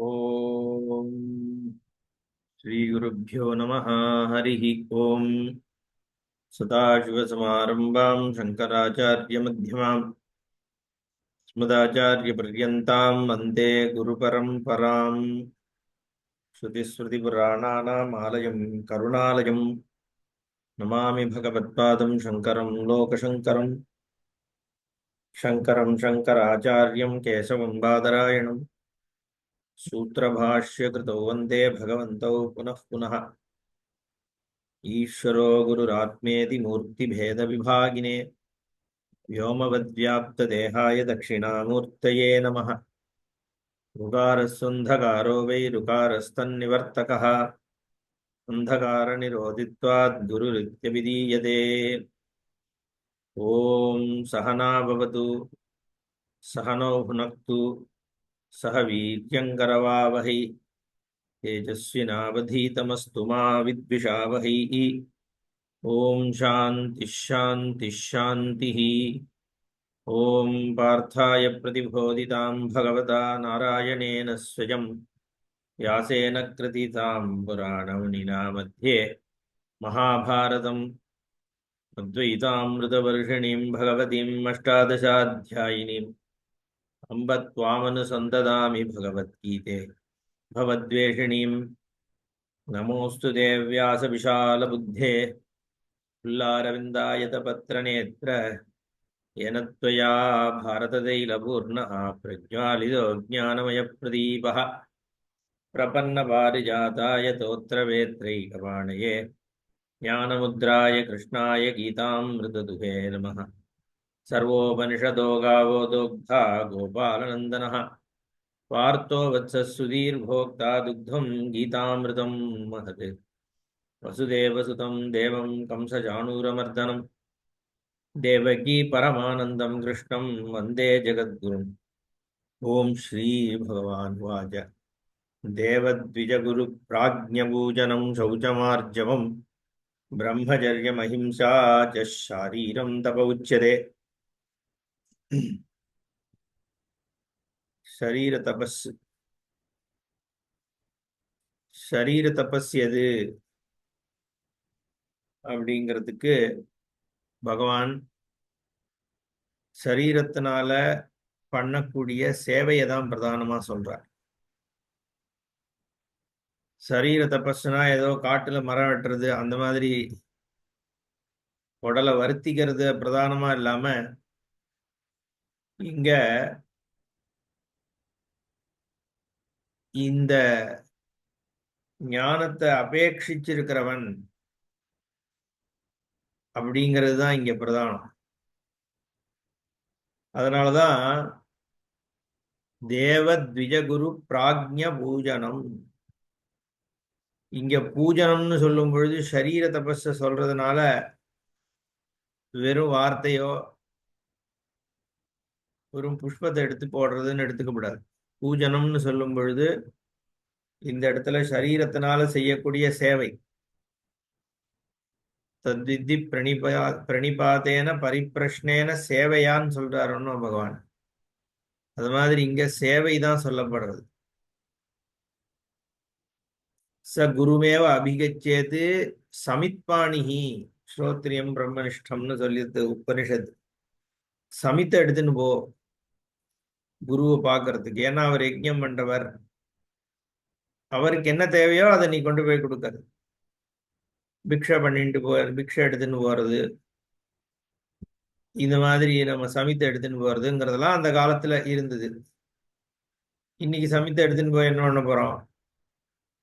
ओम श्री गुरुभ्यो नमः। हरि ओम। सदाशिवसमारंभां शंकराचार्यमध्यमाम् अस्मदाचार्यपर्यन्तां वन्दे गुरुपरम्पराम्। श्रुतिस्मृतिपुराणानाम् आलयं करुणालयं नमामि भगवत्पादं शङ्करं लोकशङ्करं। शङ्करं शङ्कराचार्यं केशवं बादरायणं सूत्रभाष्यकृतौ वन्दे भगवन्तौ पुनः पुनः। ईश्वरो गुरुरात्मेति मूर्तिभेदविभागिने व्योमवद्व्याप्तदेहाय दक्षिणामूर्तये नमः। ऋकारस्सन्धकारो वै ऋकारस्तन्निवर्तकः अन्धकारनिरोधित्वात् गुरुरित्यभिधीयते। ॐ सहना भवतु सहनौ भुनक्तु सह वीर्यङ्करवावहै तेजस्विनावधीतमस्तु मा विद्विषावहैः। ॐ शान्तिः शान्तिः शान्तिः। ॐ पार्थाय प्रतिबोधितां भगवता नारायणेन स्वयं व्यासेन कृतितां पुराणमुनिना मध्ये महाभारतम् अद्वैतामृतवर्षिणीं भगवतीम् अष्टादशाध्यायिनीम् अम्ब त्वामनुसन्ददामि भगवद्गीते भवद्वेषिणीं। नमोऽस्तु ते व्यासविशालबुद्धे पुल्लारविन्दायतपत्रनेत्र येन त्वया भारततैलपूर्णः प्रज्वालितो ज्ञानमयप्रदीपः प्रपन्नपारिजाताय तोत्रवेत्रैकपाणये ज्ञानमुद्राय कृष्णाय गीतामृतदुहे नमः। सर्वोपनिषदो गावो दोग्धा गोपालनन्दनः पार्थो वत्सः सुधीर्भोक्ता दुग्धं गीतामृतं महत्। वसुदेवसुतं देवं कंसचाणूरमर्दनं देवकी परमानन्दं कृष्णं वन्दे जगद्गुरुम्। ॐ श्री भगवान् वाच देवद्विजगुरुप्राज्ञपूजनं शौचमार्जवं ब्रह्मचर्यमहिंसा च शारीरं तप उच्यते। शरीर तपஸ் எது அப்படிங்கிறதுக்கு பகவான் சரீரத்தினால பண்ணக்கூடிய சேவையை தான் பிரதானமா சொல்றார். சரீர தபஸ்னா ஏதோ காட்டுல மரம் வெட்டுறது அந்த மாதிரி உடலை வருத்திக்கிறது பிரதானமா இல்லாம இங்க இந்த ஞானத்தை அபேட்சிச்சிருக்கிறவன் அப்படிங்கிறது தான் இங்க பிரதானம். அதனாலதான் தேவத்விஜகுரு பிராஜ்ஞ பூஜனம். இங்க பூஜனம்னு சொல்லும் பொழுது சரீர தபஸ சொல்றதுனால வெறும் வார்த்தையோ வெறும் புஷ்பத்தை எடுத்து போடுறதுன்னு எடுத்துக்கப்படாது. பூஜனம்னு சொல்லும் பொழுது இந்த இடத்துல சரீரத்தினால செய்யக்கூடிய சேவை தத்வித்தி பிரணிபாத்தேன பரிப்பிரஷ்னேன சேவையான்னு சொல்றாருன்னு பகவான். அது மாதிரி இங்க சேவை தான் சொல்லப்படுறது. ச குருமேவ அபிகச்சேது சமித்பாணிஹி ஸ்ரோத்ரியம் பிரம்மனிஷ்டம்னு சொல்லிட்டு உபனிஷத். சமித்தை எடுத்துன்னு போ குருவை பார்க்கறதுக்கு. ஏன்னா அவர் யஜ்ஞம் பண்றவர், அவருக்கு என்ன தேவையோ அதை நீ கொண்டு போய் கொடுக்கறது. பிக்ஷை பண்ணிட்டு பிக்ஷை எடுத்துன்னு போறது, இந்த மாதிரி நம்ம சமித்தை எடுத்துன்னு போறதுங்கிறதெல்லாம் அந்த காலத்துல இருந்தது. இன்னைக்கு சமித்தை எடுத்துன்னு போய் என்ன பண்ண போறோம்?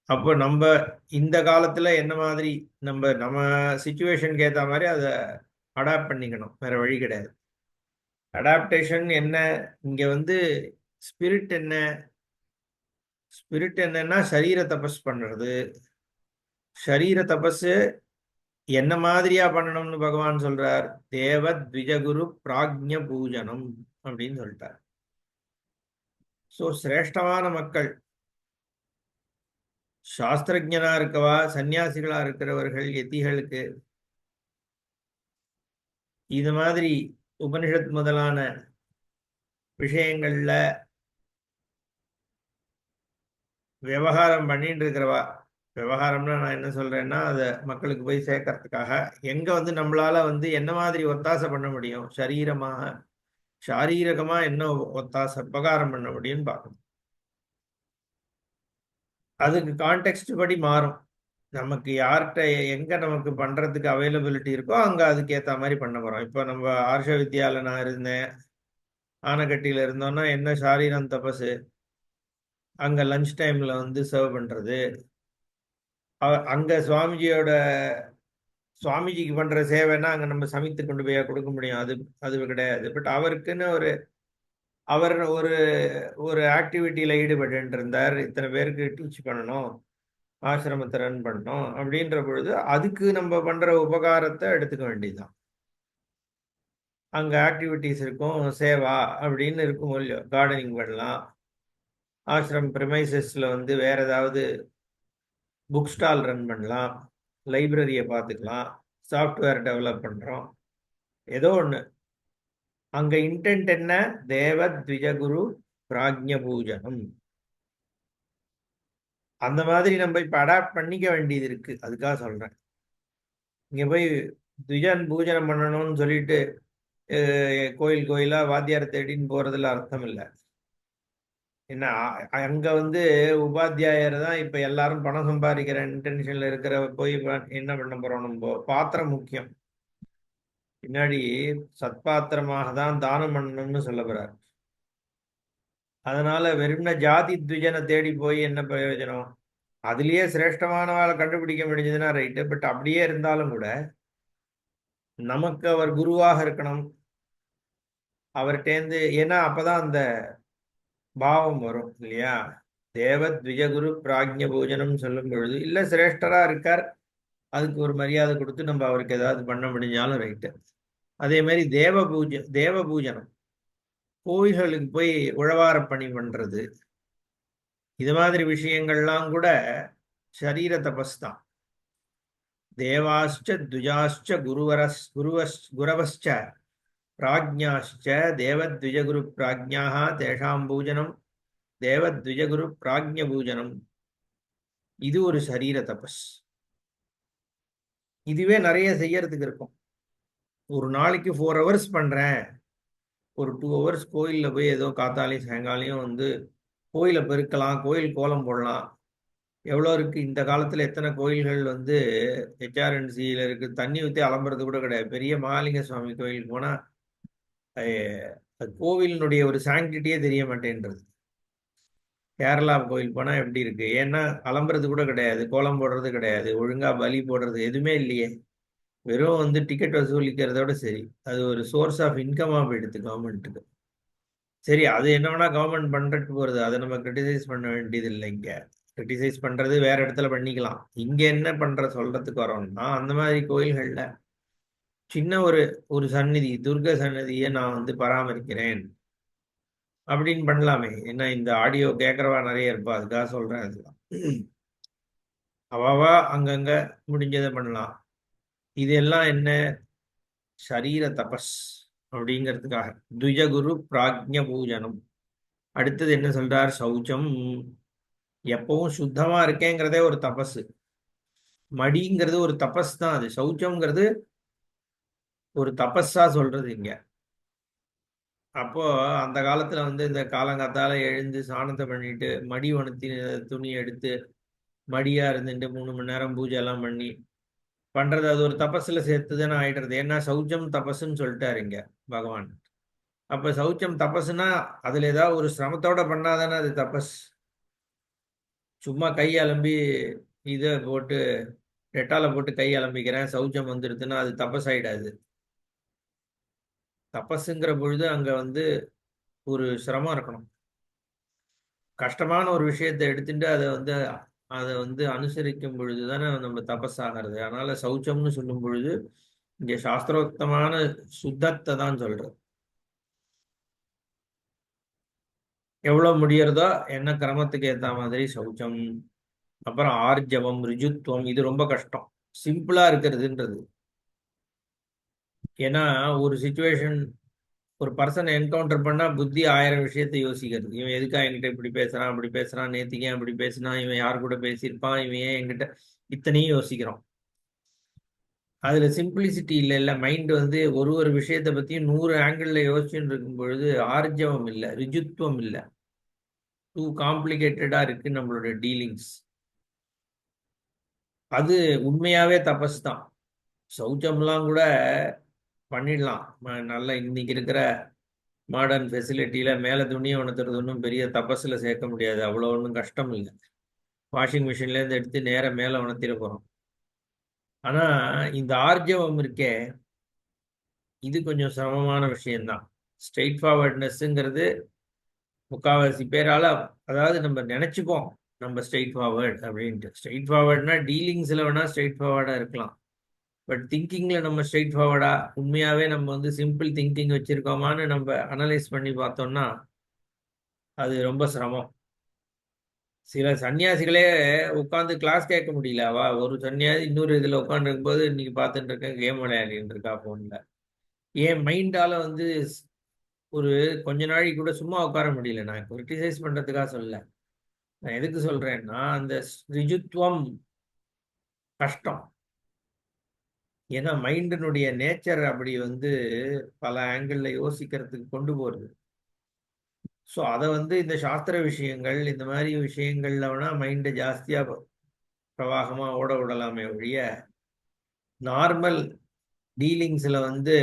அப்போ நம்ம இந்த காலத்துல என்ன மாதிரி நம்ம சிச்சுவேஷனுக்கு ஏற்ற மாதிரி அதை அடாப்ட் பண்ணிக்கணும், வேற வழி கிடையாது. அடாப்டேஷன் என்ன இங்க ஸ்பிரிட் என்ன? ஸ்பிரிட் என்னன்னா சரீர தபஸ் பண்றது. சரீர தபஸ் என்ன மாதிரியா பண்ணணும்னு பகவான் சொல்றார். தேவத்விஜகுரு பிராஜ்ஞ பூஜனம் அப்படின்னு சொல்லிட்டார். சோ சிரேஷ்டமான மக்கள், சாஸ்திரஜனா இருக்கவா, சன்னியாசிகளா இருக்கிறவர்கள், யதிகளுக்கு இது மாதிரி உபனிஷத் முதலான விஷயங்கள்ல விவகாரம் பண்ணிட்டு இருக்கிறவா, விவகாரம்னா நான் என்ன சொல்றேன்னா, அதை மக்களுக்கு போய் சேர்க்கறதுக்காக எங்க வந்து நம்மளால வந்து என்ன மாதிரி ஒத்தாசை பண்ண முடியும், சாரீரகமா என்ன ஒத்தாசை உபகாரம் பண்ண முடியும்னு பார்க்கணும். அதுக்கு கான்டெக்ட் படி மாறும். நமக்கு யார்கிட்ட எங்க நமக்கு பண்றதுக்கு அவைலபிலிட்டி இருக்கோ அங்க அதுக்கு ஏத்த மாதிரி பண்ண போறோம். இப்போ நம்ம ஆர்ஷ வித்யால நான் இருந்தேன், ஆனகட்டியில இருந்தோம்னா என்ன சாரீரம் தபசு, அங்க லஞ்ச் டைம்ல வந்து சர்வ் பண்றது. அங்க சுவாமிஜிக்கு பண்ற சேவைன்னா அங்க நம்ம சமைத்து கொண்டு போய் கொடுக்க முடியும், அது அது கிடையாது. பட் அவருக்குன்னு அவர் ஒரு ஒரு ஆக்டிவிட்டியில ஈடுபட்டு இருந்தார், இத்தனை பேருக்கு டீச் பண்ணணும், ஆசிரமத்தை ரன் பண்ணணும் அப்படின்ற பொழுது அதுக்கு நம்ம பண்ற உபகாரத்தை எடுத்துக்க வேண்டியதுதான். அங்க ஆக்டிவிட்டிஸ் இருக்கும், சேவா அப்படின்னு இருக்கும் இல்லையோ, கார்டனிங் பண்ணலாம், ஆசிரம் ப்ரிமைசஸ்ல வந்து வேற ஏதாவது புக் ஸ்டால் ரன் பண்ணலாம், லைப்ரரியை பார்த்துக்கலாம், சாஃப்ட்வேர் டெவலப் பண்றோம், ஏதோ ஒன்று. அங்க இன்டென்ட் என்ன? தேவ த்விஜகுரு பிராஜ்ய பூஜனம். அந்த மாதிரி நம்ம இப்ப அடாப்ட் பண்ணிக்க வேண்டியது இருக்கு, அதுக்காக சொல்றேன். இங்க போய் த்விஜன் பூஜனம் பண்ணணும்னு சொல்லிட்டு கோயில் கோயிலா வாத்தியார் தேடின்னு போறதுல அர்த்தம் இல்லை. என்ன அங்க வந்து உபாத்தியாயர் தான் இப்ப எல்லாரும் பணம் சம்பாதிக்கிற இன்டென்ஷன்ல இருக்கிற போய் என்ன பண்ண போறோம்? நம்ம பாத்திரம் முக்கியம். பின்னாடி சத்பாத்திரமாக தான் தானம் பண்ணணும்னு சொல்ல போறார். அதனால வெறும்ன ஜாதி துஜனை தேடி போய் என்ன பிரயோஜனம்? அதுலயே சிரேஷ்டமானவாளை கண்டுபிடிக்க முடிஞ்சதுன்னா ரைட்டு. பட் அப்படியே இருந்தாலும் கூட நமக்கு அவர் குருவாக இருக்கணும், அவர்கிட்டேந்து. ஏன்னா அப்பதான் அந்த பாவம் வரும் இல்லையா? தேவ த்விஜகுரு பிராஜ்ய பூஜனம் சொல்லும் பொழுது இல்ல சிரேஷ்டரா இருக்கார், அதுக்கு ஒரு மரியாதை கொடுத்து நம்ம அவருக்கு ஏதாவது பண்ண முடிஞ்சாலும் ரைட்டு. அதே மாதிரி தேவ பூஜனம், கோயில்களுக்கு போய் உழவார பணி பண்றது, இது மாதிரி விஷயங்கள்லாம் கூட சரீர தபஸ் தான். தேவாஸ்ச துஜாஸ்ச குரவஸ்ச பிராஜ்ஞாச்ச தேவத்விஜகுரு பிராஜ்ஞாக தேஷாம் பூஜனம் தேவத்விஜகுரு பிராஜ்ய பூஜனம். இது ஒரு சரீர தபஸ். இதுவே நிறைய செய்யறதுக்கு இருக்கும். ஒரு நாளைக்கு 4 hours பண்றேன், ஒரு 2 hours கோயில்ல போய் ஏதோ காத்தாலையும் சாயங்காலையும் வந்து கோயிலை பெருக்கலாம், கோயில் கோலம் போடலாம். எவ்வளோ இருக்கு இந்த காலத்துல, எத்தனை கோயில்கள் வந்து ஹெச்ஆர்என்சியில இருக்கு, தண்ணி ஊற்றி அலம்புறது கூட கிடையாது. பெரிய மகாலிங்க சுவாமி கோயிலுக்கு போனா கோவிலினுடைய ஒரு சாங்டிட்டியே தெரிய மாட்டேன்றது. கேரளா கோயில் போனா எப்படி இருக்கு? ஏன்னா அலம்புறது கூட கிடையாது, கோலம் போடுறது கிடையாது, ஒழுங்கா பலி போடுறது எதுவுமே இல்லையே. வெறும் வந்து டிக்கெட் வசூலிக்கிறதோட சரி, அது ஒரு சோர்ஸ் ஆஃப் இன்கமா போயிடுது கவர்மெண்ட்டுக்கு. சரி, அது என்ன வேணா கவர்மெண்ட் பண்றதுக்கு போறது, அதை நம்ம கிரிட்டிசைஸ் பண்ண வேண்டியது இல்லை. இங்க கிரிட்டிசைஸ் பண்றது வேற இடத்துல பண்ணிக்கலாம். இங்க என்ன பண்ற சொல்றதுக்கு வரோம்னா, அந்த மாதிரி கோயில்கள்ல சின்ன ஒரு ஒரு சந்நிதி, துர்க சன்னதியை நான் வந்து பராமரிக்கிறேன் அப்படின்னு பண்ணலாமே. ஏன்னா இந்த ஆடியோ கேட்கறவா நிறைய இருப்பா, அதுக்காக சொல்றேன். அதுதான் அவாவா அங்கங்க முடிஞ்சதை பண்ணலாம். இதெல்லாம் என்ன? சரீர தபஸ் அப்படிங்கிறதுக்காக துஜகுரு பிராஜ்ய பூஜனம். அடுத்தது என்ன சொல்றார்? சௌச்சம். எப்பவும் சுத்தமா இருக்கேங்கிறதே ஒரு தபஸ். மடிங்கிறது ஒரு தபஸ் தான். அது சௌச்சம்ங்கிறது ஒரு தபஸா சொல்றது இங்க. அப்போ அந்த காலத்துல வந்து இந்த காலங்காத்தால எழுந்து சாணத்தை பண்ணிட்டு மடி உணர்த்தி துணி எடுத்து மடியா இருந்துட்டு 3 மணி நேரம் பூஜை எல்லாம் பண்ணி பண்றது, அது ஒரு தபஸ்ல சேர்த்துதானே ஆயிடுறது. ஏன்னா சௌச்சம் தபஸ்ன்னு சொல்லிட்டாரு இங்க பகவான். அப்ப சௌச்சம் தபஸ்னா அதுல ஏதாவது ஒரு சிரமத்தோட பண்ணாதானே அது தபஸ். சும்மா கை அலம்பி இதை போட்டு டெட்டால போட்டு கை அலம்பிக்கிறேன் சௌச்சம் வந்துடுதுன்னா அது தபஸ் ஆயிடாது. தபஸுங்கிற பொழுது அங்க வந்து ஒரு சிரமம் இருக்கணும். கஷ்டமான ஒரு விஷயத்தை எடுத்துட்டு அதை வந்து அனுசரிக்கும் பொழுது தானே நம்ம தபஸ் ஆகிறது. அதனால சௌச்சம்னு சொல்லும் பொழுது இங்க சாஸ்திரோக்தமான சுத்தத்தை தான் சொல்றது. எவ்வளவு முடியறதோ என்ன கிரமத்துக்கு ஏத்த மாதிரி சௌச்சம். அப்புறம் ஆர்ஜவம், ரிஜுத்துவம், இது ரொம்ப கஷ்டம் சிம்பிளா இருக்கிறதுன்றது. ஏன்னா ஒரு சுச்சுவேஷன் ஒரு பர்சனை என்கவுண்டர் பண்ணா புத்தி 1000 விஷயத்தை யோசிக்கிறது. இவன் எதுக்கா என்கிட்ட இப்படி பேசுறான், அப்படி பேசுறான், நேத்திக்கு ஏன் அப்படி பேசினான், இவன் யார் கூட பேசியிருப்பான், இவன் ஏன் என்கிட்ட இத்தனையும் யோசிக்கிறோம். அதுல சிம்பிளிசிட்டி இல்ல மைண்ட் வந்து ஒரு ஒரு விஷயத்தை பத்தியும் 100 ஆங்கிள் யோசிச்சுட்டு இருக்கும் பொழுது ஆர்ஜவம் இல்லை, ரிஜுத்துவம் இல்லை, டூ காம்ப்ளிகேட்டடா இருக்கு நம்மளோட டீலிங்ஸ். அது உண்மையாவே தபஸ் தான். சௌச்சம்லாம் கூட பண்ணிடலாம். நல்லா இன்னைக்கு இருக்கிற மாடர்ன் ஃபெசிலிட்டியில மேலே துணியை உணர்த்துறது ஒன்றும் பெரிய தபஸில் சேர்க்க முடியாது. அவ்வளோ ஒன்றும் கஷ்டம் இல்லை. வாஷிங் மிஷின்லேருந்து எடுத்து நேராக மேலே உணர்த்திட போகிறோம். ஆனால் இந்த ஆர்ஜவம் இருக்கே, இது கொஞ்சம் சிரமமான விஷயம்தான். ஸ்ட்ரெயிட் ஃபார்வர்ட்னஸ்ங்கிறது முக்கால்வாசி பேரால், அதாவது நம்ம நினச்சிப்போம் நம்ம ஸ்ட்ரெயிட் ஃபார்வர்ட் அப்படின்ட்டு. ஸ்ட்ரெயிட் ஃபார்வர்ட்னா டீலிங்ஸில் வேணால் ஸ்ட்ரெயிட் ஃபார்வர்டாக இருக்கலாம். பட் திங்கிங்கில் நம்ம ஸ்ட்ரெயிட் ஃபார்வர்டா, உண்மையாகவே நம்ம வந்து சிம்பிள் திங்கிங் வச்சுருக்கோமான்னு நம்ம அனலைஸ் பண்ணி பார்த்தோம்னா அது ரொம்ப சிரமம். சில சன்னியாசிகளே உட்காந்து கிளாஸ் கேட்க முடியல. ஒரு சன்னியாசி இன்னொரு இதில் உட்காந்துருக்கும் போது இன்னைக்கு பார்த்துட்டு இருக்கேன், கேம் விளையாடிட்டு இருக்கா ஃபோனில். என் மைண்டால வந்து ஒரு கொஞ்ச நாளைக்கு கூட சும்மா உட்கார முடியல. நான் கிரிட்டிசைஸ் பண்ணுறதுக்காக சொல்லல. நான் எதுக்கு சொல்கிறேன்னா, அந்த ரிஜுத்துவம் கஷ்டம். ஏன்னா மைண்டினுடைய நேச்சர் அப்படி வந்து பல ஆங்கிளில் யோசிக்கிறதுக்கு கொண்டு போகிறது. ஸோ அதை வந்து இந்த சாஸ்திர விஷயங்கள் இந்த மாதிரி விஷயங்கள்ல வேணால் மைண்டை ஜாஸ்தியாக பிரவாகமாக ஓட விடலாமே ஒழிய, நார்மல் டீலிங்ஸில் வந்து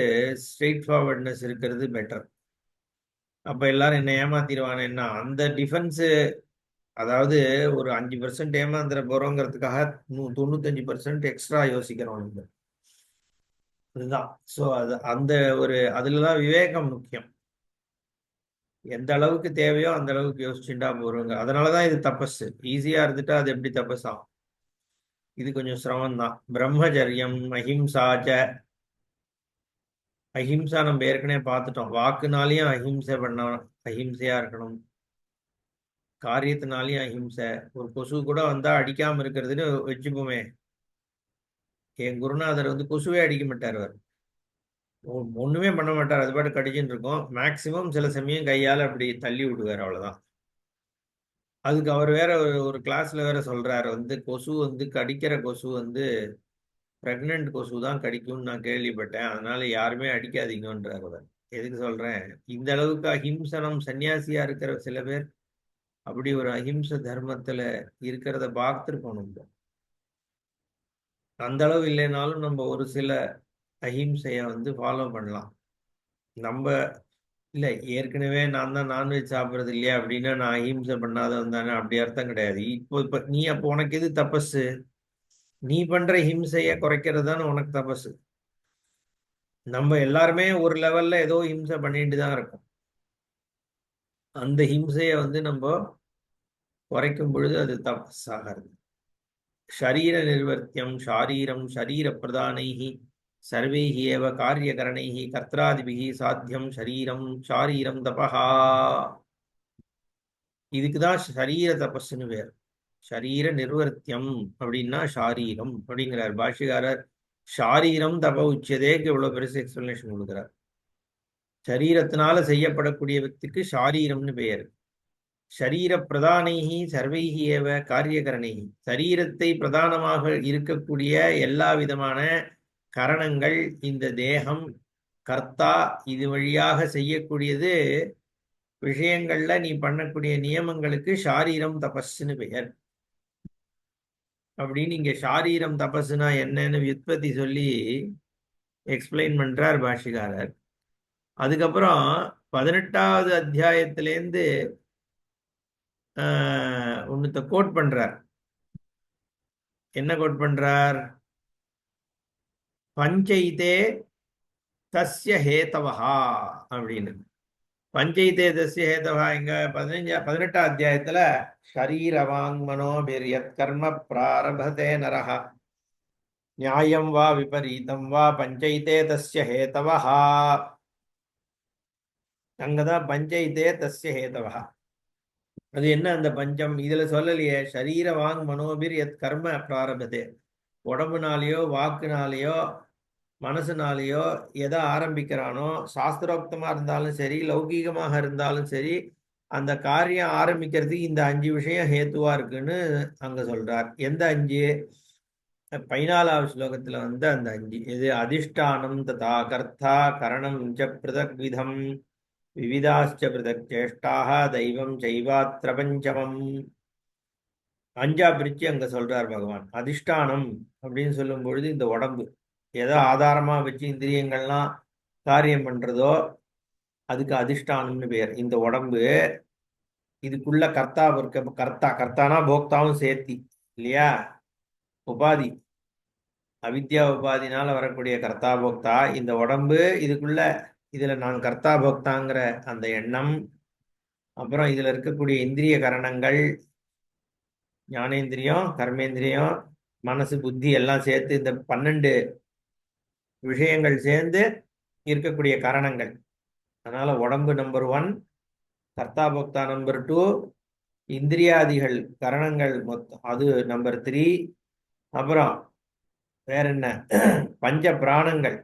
ஸ்ட்ரெயிட் ஃபார்வர்ட்னஸ் இருக்கிறது பெட்டர். அப்போ எல்லாரும் என்ன ஏமாத்திடுவானேன்னா அந்த டிஃபென்ஸு, அதாவது ஒரு 5% ஏமாந்துட போகிறோங்கிறதுக்காக 95% எக்ஸ்ட்ரா யோசிக்கிறோம் நம்ம. அதுதான். ஸோ அது அந்த ஒரு அதில் தான் விவேகம் முக்கியம். எந்த அளவுக்கு தேவையோ அந்த அளவுக்கு யோசிச்சுட்டா போறோங்க. அதனாலதான் இது தபஸ். ஈஸியா இருந்துட்டா அது எப்படி தபஸ் ஆகும்? இது கொஞ்சம் சிரமம் தான். பிரம்மச்சரியம், அஹிம்சாச்ச. அஹிம்சா நம்ம ஏற்கனவே பார்த்துட்டோம். வாக்குனாலையும் அஹிம்சை பண்ண, அஹிம்சையா இருக்கணும். காரியத்தினாலையும் அஹிம்சை. ஒரு கொசு கூட வந்தா அடிக்காம இருக்கிறதுன்னு வச்சுப்போமே. என் குருநாதர் வந்து கொசுவே அடிக்க மாட்டார். அவர் ஒண்ணுமே பண்ண மாட்டார். அது பாட்டு கடிச்சுட்டு இருக்கும். மேக்சிமம் சில சமயம் கையால அப்படி தள்ளி விடுவார், அவ்வளவுதான். அதுக்கு அவர் வேற ஒரு கிளாஸ்ல வேற சொல்றாரு வந்து, கொசு வந்து கடிக்கிற கொசு வந்து பிரெக்னென்ட் கொசு தான் கடிக்கும்னு நான் கேள்விப்பட்டேன், அதனால யாருமே அடிக்காதீங்கன்றார் அவர். எதுக்கு சொல்றேன், இந்த அளவுக்கு அஹிம்சனம் சன்னியாசியா இருக்கிற சில பேர் அப்படி ஒரு அஹிம்ச தர்மத்துல இருக்கிறத பார்த்துருக்கோம் நம்ம. அந்த அளவு இல்லைனாலும் நம்ம ஒரு சில அஹிம்சைய வந்து ஃபாலோ பண்ணலாம். நம்ம இல்லை, ஏற்கனவே நான் தான் நான்வெஜ் சாப்பிட்றது இல்லையா அப்படின்னா நான் அஹிம்சை பண்ணாதவன் தானே, அப்படி அர்த்தம் கிடையாது. இப்போ நீ அப்போ உனக்கு எது தபஸு? நீ பண்ற ஹிம்சைய குறைக்கிறது தானே உனக்கு தபஸு. நம்ம எல்லாருமே ஒரு லெவல்ல ஏதோ ஹிம்சை பண்ணிட்டு தான் இருக்கோம். அந்த ஹிம்சைய வந்து நம்ம குறைக்கும் பொழுது அது தபஸ் ஆகிறது. ஷரீர நிர்வர்த்தியம் ஷாரீரம் ஷரீர பிரதானைஹி சர்வைஹி ஏவ காரியகரணைஹி கர்த்தாதிபிஹி சாத்தியம் ஷரீரம் ஷாரீரம் தபஹா. இதுக்குதான் ஷரீர தபஸ்ன்னு பேர். ஷரீர நிர்வர்த்தியம் அப்படின்னா ஷாரீரம் அப்படிங்கிறார் பாஷ்யக்காரர். ஷாரீரம் தப உச்சதேக்கு இவ்வளவு பெருசு எக்ஸ்பிளனேஷன் கொடுக்குறார். சரீரத்தினால செய்யப்படக்கூடிய వ్యక్తిக்கு ஷாரீரம்னு பெயர். ஷரீர பிரதானைஹி சர்வைஹி ஏவ காரியகரணைஹி. சரீரத்தை பிரதானமாக இருக்கக்கூடிய எல்லா விதமான கரணங்கள், இந்த தேகம், கர்த்தா, இது வழியாக செய்யக்கூடியது விஷயங்கள்ல நீ பண்ணக்கூடிய நியமங்களுக்கு ஷாரீரம் தபஸ்ன்னு பெயர். அப்படின்னு இங்க ஷாரீரம் தபஸ்னா என்னன்னு வியுத்பத்தி சொல்லி எக்ஸ்பிளைன் பண்றார் பாஷிகாரர். அதுக்கப்புறம் 18வது அத்தியாயத்திலேருந்து ஒன்னுத்த கோட் பண்றார். என்ன கோட் பண்றார்? பஞ்சைதே தஸ்ய ஹேதவஹா அப்படின்னு. பஞ்சைதே தஸ்ய ஹேதவஹா எங்க 18வது அத்தியாயத்துல ஷரீரவாங் மனோபிர்யத் கர்ம பிராரபதே நரஹ நியாயம் வா விபரீதம் வா பஞ்சைதே தஸ்ய ஹேதவஹா. அங்கதான் பஞ்சைதே தஸ்ய ஹேதவஹா. அது என்ன அந்த பஞ்சம்? இதுல சொல்லலையே. ஷரீர வாங் மனோபிர் எத் கர்ம பிராரபதே. உடம்புனாலேயோ வாக்குனாலேயோ மனசுனாலேயோ எதை ஆரம்பிக்கிறானோ, சாஸ்திரோக்தமா இருந்தாலும் சரி, லௌகீகமாக இருந்தாலும் சரி, அந்த காரியம் ஆரம்பிக்கிறதுக்கு இந்த 5 விஷயம் ஹேத்துவா இருக்குன்னு அங்க சொல்றார். எந்த 5? 14வது ஸ்லோகத்துல வந்து அந்த 5 இது அதிஷ்டானம் ததா கர்த்தா கரணம் ச பிருதக் விதம் விவிதாச்ச பிருதக் சேஷ்டாக தெய்வம் சைவாத்ர பஞ்சமம். 5ஆ பிரிச்சு அங்க சொல்றார் பகவான். அதிஷ்டானம் அப்படின்னு சொல்லும் பொழுது இந்த உடம்பு எதை ஆதாரமா வச்சு இந்திரியங்கள்லாம் காரியம் பண்றதோ அதுக்கு அதிஷ்டானம்னு பேர். இந்த உடம்பு இதுக்குள்ள கர்த்தா இருக்க, கர்த்தா கர்த்தானா போக்தாவும் சேர்த்தி இல்லையா, உபாதி அவித்யா உபாதினால வரக்கூடிய கர்த்தா போக்தா இந்த உடம்பு, இதுக்குள்ள இதுல நான் கர்த்தா போக்தாங்கிற அந்த எண்ணம், அப்புறம் இதுல இருக்கக்கூடிய இந்திரிய கரணங்கள், ஞானேந்திரியம், கர்மேந்திரியம், மனசு, புத்தி எல்லாம் சேர்த்து இந்த 12 விஷயங்கள் சேர்ந்து இருக்கக்கூடிய கரணங்கள். அதனால உடம்பு நம்பர் 1, கர்த்தா போக்தா நம்பர் 2, இந்திரியாதிகள் கரணங்கள் மொத்தம் அது நம்பர் 3, அப்புறம் வேற என்ன, பஞ்ச பிராணங்கள்,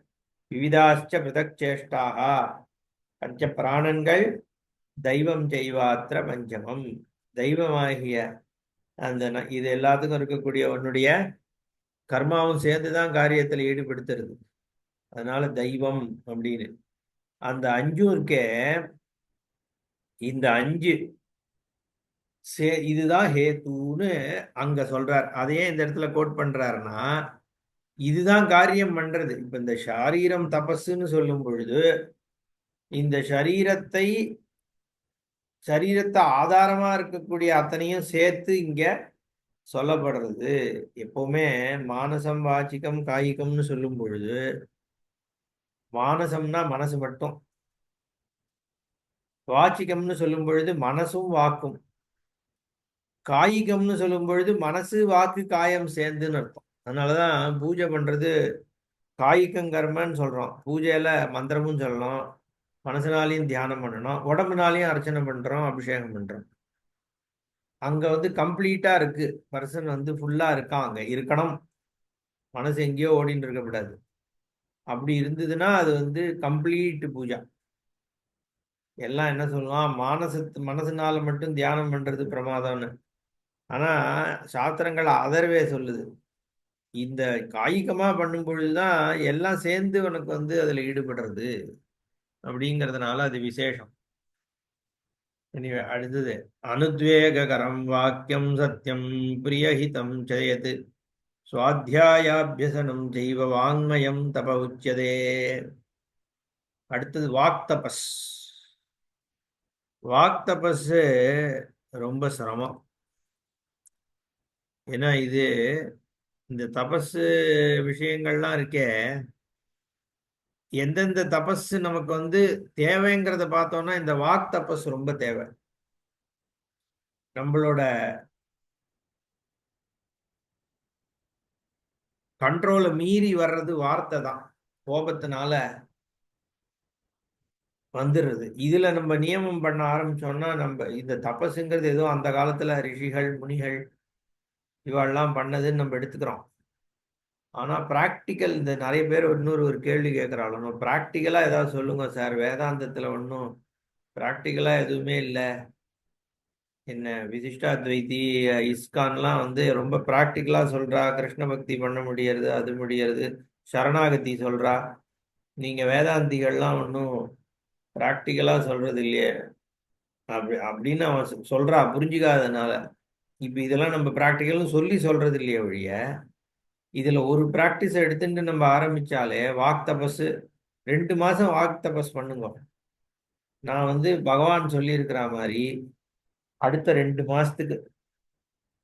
விவிதாச்ச பிருதக் சேஷ்டாகா, பஞ்ச பிராணங்கள், தெய்வம் செய்வாத்திர பஞ்சமம், தெய்வமாகிய அந்த இது எல்லாத்துக்கும் இருக்கக்கூடிய உன்னுடைய கர்மாவும் சேர்ந்துதான் காரியத்தில் ஈடுபடுத்துறது. அதனால தெய்வம் அப்படின்னு அந்த 5 இருக்கே, இந்த 5 இதுதான் ஹேத்துன்னு அங்க சொல்றார். அதையே இந்த இடத்துல கோட் பண்றாருன்னா, இதுதான் காரியம் பண்றது. இப்ப இந்த ஷாரீரம் தபஸ்ன்னு சொல்லும் பொழுது இந்த சரீரத்தை ஆதாரமா இருக்கக்கூடிய அத்தனையும் சேர்த்து இங்க சொல்லப்படுறது. எப்பவுமே மானசம் வாச்சிக்கம் காய்கம்னு சொல்லும் பொழுது மானசம்னா மனசு மட்டும், வாச்சிக்கம்னு சொல்லும் பொழுது மனசும் வாக்கும், காய்கம்னு சொல்லும் பொழுது மனசு வாக்கு காயம் சேர்ந்துன்னு அர்த்தம். அதனாலதான் பூஜை பண்றது காய்கம் கர்மன்னு சொல்றோம். பூஜையில மந்திரமும் சொல்லணும், மனசுனாலையும் தியானம் பண்ணணும், உடம்புனாலையும் அர்ச்சனை பண்றோம், அபிஷேகம் பண்றோம். அங்க வந்து கம்ப்ளீட்டா இருக்கு, பர்சன் வந்து ஃபுல்லா இருக்கான், அங்க இருக்கணும். மனசு எங்கேயோ ஓடின்னு இருக்கக்கூடாது. அப்படி இருந்ததுன்னா அது வந்து கம்ப்ளீட் பூஜா. எல்லாம் என்ன சொல்லுவான், மனசுனால மட்டும் தியானம் பண்றது பிரமாதம்னு. ஆனா சாஸ்திரங்கள் அதர்வே சொல்லுது, இந்த காய்கமா பண்ணும் பொழுதுதான் எல்லாம் சேர்ந்து உனக்கு வந்து அதுல ஈடுபடுறது அப்படிங்கிறதுனால அது விசேஷம். அடுத்தது அனுத்வேகரம் வாக்கியம் சத்தியம் பிரியஹிதம் ஜெயத் சுவாத்தியாயாபியசனம் ஜெய்வ வாங்மயம் தப உச்சதே. அடுத்தது வாக்தபஸ். வாக்தபஸ் ரொம்ப சிரமம். ஏன்னா இந்த தபஸ் விஷயங்கள்லாம் இருக்கே, எந்தெந்த தபஸ் நமக்கு வந்து தேவைங்கிறத பார்த்தோம்னா இந்த வாக் தபஸ் ரொம்ப தேவை. நம்மளோட கண்ட்ரோலை மீறி வர்றது வார்த்தை தான், கோபத்தினால வந்துடுறது. இதுல நம்ம நியமம் பண்ண ஆரம்பிச்சோம்னா நம்ம இந்த தபஸுங்கிறது ஏதோ அந்த காலத்துல ரிஷிகள் முனிகள் இவெல்லாம் பண்ணதுன்னு நம்ம எடுத்துக்கிறோம். ஆனா பிராக்டிக்கல் இந்த நிறைய பேர் ஒரு கேள்வி கேட்கிறாங்க, பிராக்டிக்கலா ஏதாவது சொல்லுங்க சார், வேதாந்தத்துல ஒன்றும் பிராக்டிக்கலா எதுவுமே இல்லை. என்ன விசிஷ்டாத்வைதி இஸ்கான்லாம் வந்து ரொம்ப பிராக்டிக்கலா சொல்றா, கிருஷ்ண பக்தி பண்ண முடியறது, அது முடியறது, சரணாகதி சொல்றா. நீங்க வேதாந்திகள்லாம் ஒன்றும் பிராக்டிக்கலா சொல்றது இல்லையே அப்படின்னு அவன் சொல்றா, புரிஞ்சுக்காதனால. இப்ப இதெல்லாம் நம்ம பிராக்டிக்கல்னு சொல்லி சொல்றது இல்லையே ஒழிய, இதுல ஒரு பிராக்டிஸ் எடுத்துட்டு நம்ம ஆரம்பிச்சாலே வாக் தபஸ் 2 மாசம் வாக் தபஸ் பண்ணுங்க. நான் வந்து பகவான் சொல்லியிருக்கிற மாதிரி அடுத்த 2 மாசத்துக்கு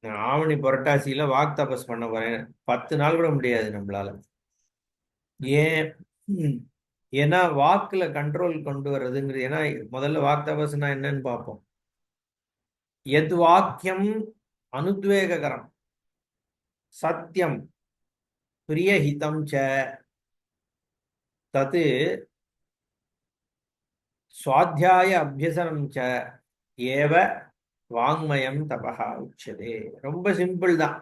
நான் ஆவணி புரட்டாசியில வாக் தபஸ் பண்ண போறேன். 10 நாள் கூட முடியாது நம்மளால. ஏன்? ஏன்னா வாக்குல கண்ட்ரோல் கொண்டு வர்றதுங்கிறது. ஏன்னா முதல்ல வாக் தபஸ்னா என்னன்னு பார்ப்போம். எது வாக்கியம் அனுத்வேகரம் சத்தியம் பிரியஹிதம் ச தத்து சுவாத்தியாய அபியசனம் ச ஏவ வாங்மயம் தபஹா உச்சதே. ரொம்ப சிம்பிள் தான்.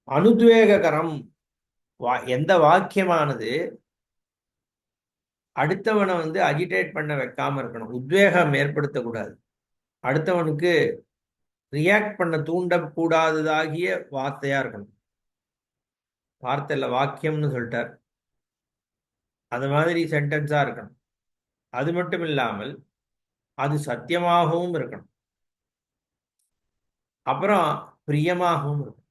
அனுத்வேகரம் எந்த வாக்கியமானது அடுத்தவனை வந்து அஜிடேட் பண்ண வைக்காம இருக்கணும், உத்வேகம் ஏற்படுத்தக்கூடாது, அடுத்தவனுக்கு ரியாக்ட் பண்ண தூண்டக்கூடாததாகிய வார்த்தையா இருக்கணும். வார்த்தையில வாக்கியம்னு சொல்லிட்டார், அது மாதிரி சென்டென்ஸா இருக்கணும். அது மட்டும் இல்லாமல் அது சத்தியமாகவும் இருக்கணும், அப்புறம் பிரியமாகவும் இருக்கணும்.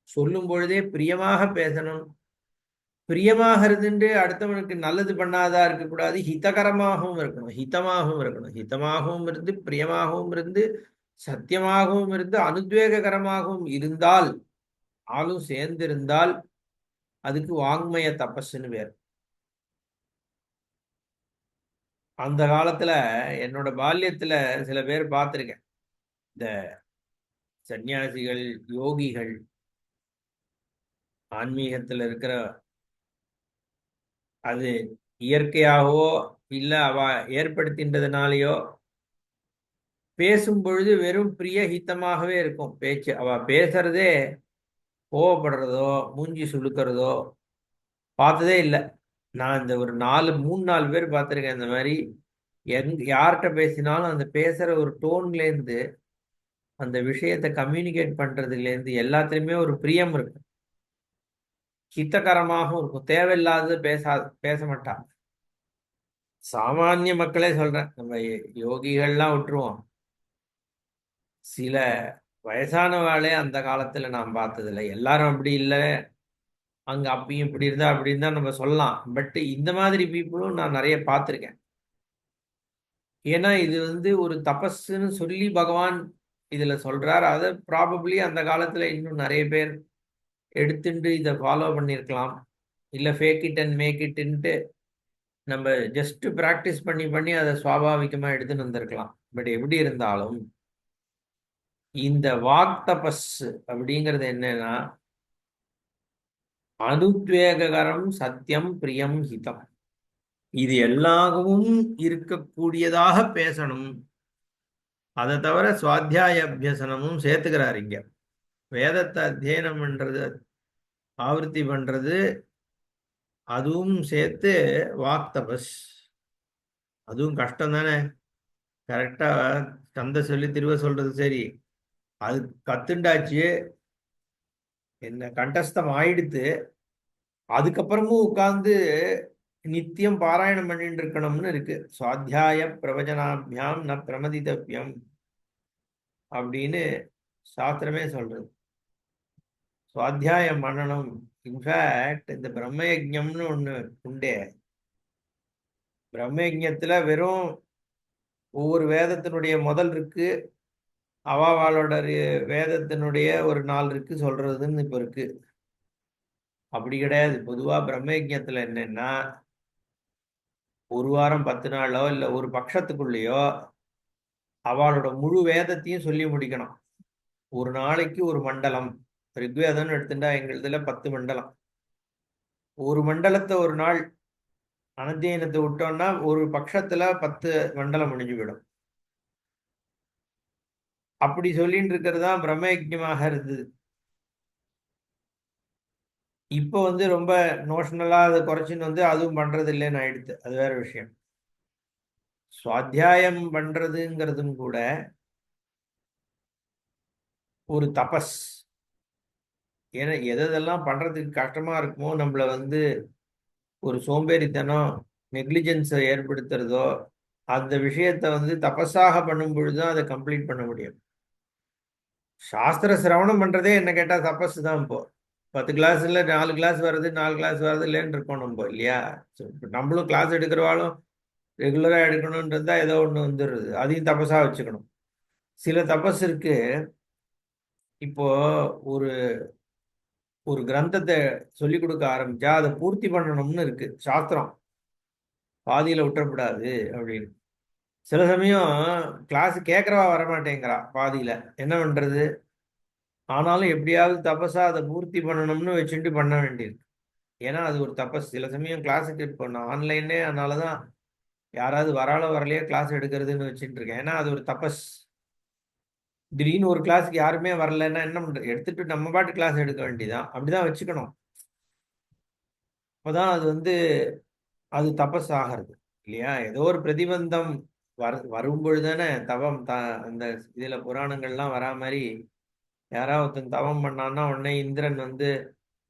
சொல்லும் பொழுதே பிரியமாக பேசணும். பிரியமாக இருந்துட்டு அடுத்தவனுக்கு நல்லது பண்ணாதா இருக்கக்கூடாது, ஹிதகரமாகவும் இருக்கணும், ஹிதமாகவும் இருக்கணும். ஹிதமாகவும் இருந்து பிரியமாகவும் இருந்து சத்தியமாகவும் இருந்து அனுத்வேககரமாகவும் இருந்தால், ஆளும் சேர்ந்து இருந்தால் அதுக்கு வாங்மய தபஸ்ன்னு பேர். அந்த காலத்துல என்னோட பால்யத்துல சில பேர் பார்த்துருக்கேன். இந்த சன்னியாசிகள், யோகிகள், ஆன்மீகத்துல இருக்கிற, அது இயற்கையாகவோ இல்ல அவ ஏற்படுத்தின்றதுனாலயோ பேசும் பொழுது வெறும் பிரிய ஹிதமாகவே இருக்கும் பேச்சு. அவ பேசுறதே கோவப்படுறதோ மூஞ்சி சுளுக்கிறதோ பார்த்ததே இல்லை. நான் இந்த ஒரு 3-4 பேர் பார்த்துருக்கேன் இந்த மாதிரி. யார்கிட்ட பேசினாலும் அந்த பேசுற ஒரு டோன்லேருந்து, அந்த விஷயத்தை கம்யூனிகேட் பண்றதுலேருந்து எல்லாத்துலேயுமே ஒரு பிரியம் இருக்கும், ஹிதகரமாகவும் இருக்கும். தேவையில்லாதது பேச மாட்டான். சாமானிய மக்களே சொல்றேன், நம்ம யோகிகள்லாம் விட்டுருவோம், சில வயசானவாளே அந்த காலத்துல நான் பார்த்ததில்லை. எல்லாரும் அப்படி இல்லை, அங்க அப்பயும் இப்படி இருந்தா அப்படி இருந்தா நம்ம சொல்லலாம். பட் இந்த மாதிரி பீப்புளும் நான் நிறைய பார்த்துருக்கேன். ஏன்னா இது வந்து ஒரு தபஸ்ன்னு சொல்லி பகவான் இதுல சொல்றார். அதை ப்ராபப்ளி அந்த காலத்துல இன்னும் நிறைய பேர் எடுத்துட்டு இதை ஃபாலோ பண்ணியிருக்கலாம். இல்லை ஃபேக் இட் அண்ட் மேக் இட்டுன்ட்டு நம்ம ஜஸ்ட் ப்ராக்டிஸ் பண்ணி பண்ணி அதை சுவாபாவிகமாக எடுத்துன்னு வந்திருக்கலாம். பட் எப்படி இருந்தாலும் இந்த வாக் தபஸ் அப்படிங்கிறது என்னன்னா, அனுத்வேககரம், சத்தியம், பிரியம், ஹிதம், இது எல்லாவும் இருக்கக்கூடியதாக பேசணும். அதை தவிர சுவாத்தியாய அபியசனமும் சேர்த்துக்கிறார் இங்க. வேதத்தை அத்தியனம் பண்றது, ஆவர்த்தி பண்றது, அதுவும் சேர்த்து வாக் தபஸ். அதுவும் கஷ்டம் தானே. கரெக்டா கந்த சொல்லி திருவ சொல்றது சரி, அது கத்துண்டாச்சு, என்ன கண்டஸ்தம் ஆயிடுத்து, அதுக்கப்புறமும் உட்கார்ந்து நித்தியம் பாராயணம் பண்ணிட்டு இருக்கணும்னு இருக்கு. சுவாத்தியாய பிரவச்சனாபியாம் ந பிரமதிதவ்யம் அப்படின்னு சாஸ்திரமே சொல்றது. சுவாத்தியாயம் பண்ணணும். இன்ஃபேக்ட் இந்த பிரம்மயஜம்னு ஒண்ணு உண்டே, பிரம்மயஜத்துல வெறும் ஒவ்வொரு வேதத்தினுடைய முதல் இருக்கு, அவாவாளோட வேதத்தினுடைய ஒரு 4 இருக்கு சொல்றதுன்னு இப்ப இருக்கு. அப்படி கிடையாது. பொதுவா பிரம்மயஜத்துல என்னன்னா, ஒரு வாரம் 10 நாளோ இல்ல ஒரு பட்சத்துக்குள்ளேயோ அவளோட முழு வேதத்தையும் சொல்லி முடிக்கணும். ஒரு நாளைக்கு ஒரு மண்டலம். ரிக்வேதம்னு எடுத்துட்டா எங்களுதுல 10 மண்டலம். ஒரு மண்டலத்தை ஒரு நாள் அனத்தியனத்தை விட்டோம்னா ஒரு பட்சத்துல 10 மண்டலம் முடிஞ்சு போயிடும். அப்படி சொல்லிட்டு இருக்கிறது தான் பிரம்மயஜமாக இருந்தது. இப்போ வந்து ரொம்ப நோஷனலா அதை குறைச்சின்னு வந்து அதுவும் பண்றது இல்லைன்னு ஆயிடுது. அது வேற விஷயம். சுவாத்தியாயம் பண்றதுங்கிறதும் கூட ஒரு தபஸ். ஏன்னா எதெல்லாம் பண்றதுக்கு கஷ்டமா இருக்குமோ, நம்மள வந்து ஒரு சோம்பேறித்தனம், நெக்லிஜென்ஸை ஏற்படுத்துறதோ, அந்த விஷயத்த வந்து தபஸாக பண்ணும் பொழுதுதான் அதை கம்ப்ளீட் பண்ண முடியும். சாஸ்திர சிரவணம் பண்றதே என்ன கேட்டா தபஸ் தான். இப்போ 10 கிளாஸ்ல 4 கிளாஸ் வருது, 4 கிளாஸ் வருது இல்லைன்னு இருக்கோம் நம்ம இல்லையா. நம்மளும் கிளாஸ் எடுக்கிறவாலும் ரெகுலரா எடுக்கணும்ன்றதா ஏதோ ஒண்ணு வந்துடுறது, அதையும் தபஸா வச்சுக்கணும். சில தபஸ் இருக்கு. இப்போ ஒரு ஒரு கிரந்தத்தை சொல்லி கொடுக்க ஆரம்பிச்சா அதை பூர்த்தி பண்ணணும்னு இருக்கு சாஸ்திரம், பாதியில விட்டுறக்கூடாது அப்படின்னு. சில சமயம் கிளாஸ் கேட்கறவா வரமாட்டேங்கிறா பாதியில, என்ன பண்றது? ஆனாலும் எப்படியாவது தபஸா அதை பூர்த்தி பண்ணணும்னு வச்சுட்டு பண்ண வேண்டியிருக்கு. ஏன்னா அது ஒரு தபஸ். சில சமயம் கிளாஸுக்கு இப்போ நான் ஆன்லைனே, அதனாலதான் யாராவது வராளோ வரலையோ கிளாஸ் எடுக்கிறதுன்னு வச்சுட்டு இருக்கேன். ஏன்னா அது ஒரு தபஸ். திடீர்னு ஒரு கிளாஸுக்கு யாருமே வரலன்னா என்ன பண்றது? எடுத்துட்டு நம்ம பாட்டு கிளாஸ் எடுக்க வேண்டியதான். அப்படிதான் வச்சுக்கணும். அப்பதான் அது வந்து அது தபஸ் ஆகிறது இல்லையா? ஏதோ ஒரு பிரதிபந்தம் வரும் பொழுதுதானே தவம் அந்த இதுல புராணங்கள்லாம் வரா மாதிரி யாராவது ஒருத்தன் தவம் பண்ணான்னா உடனே இந்திரன் வந்து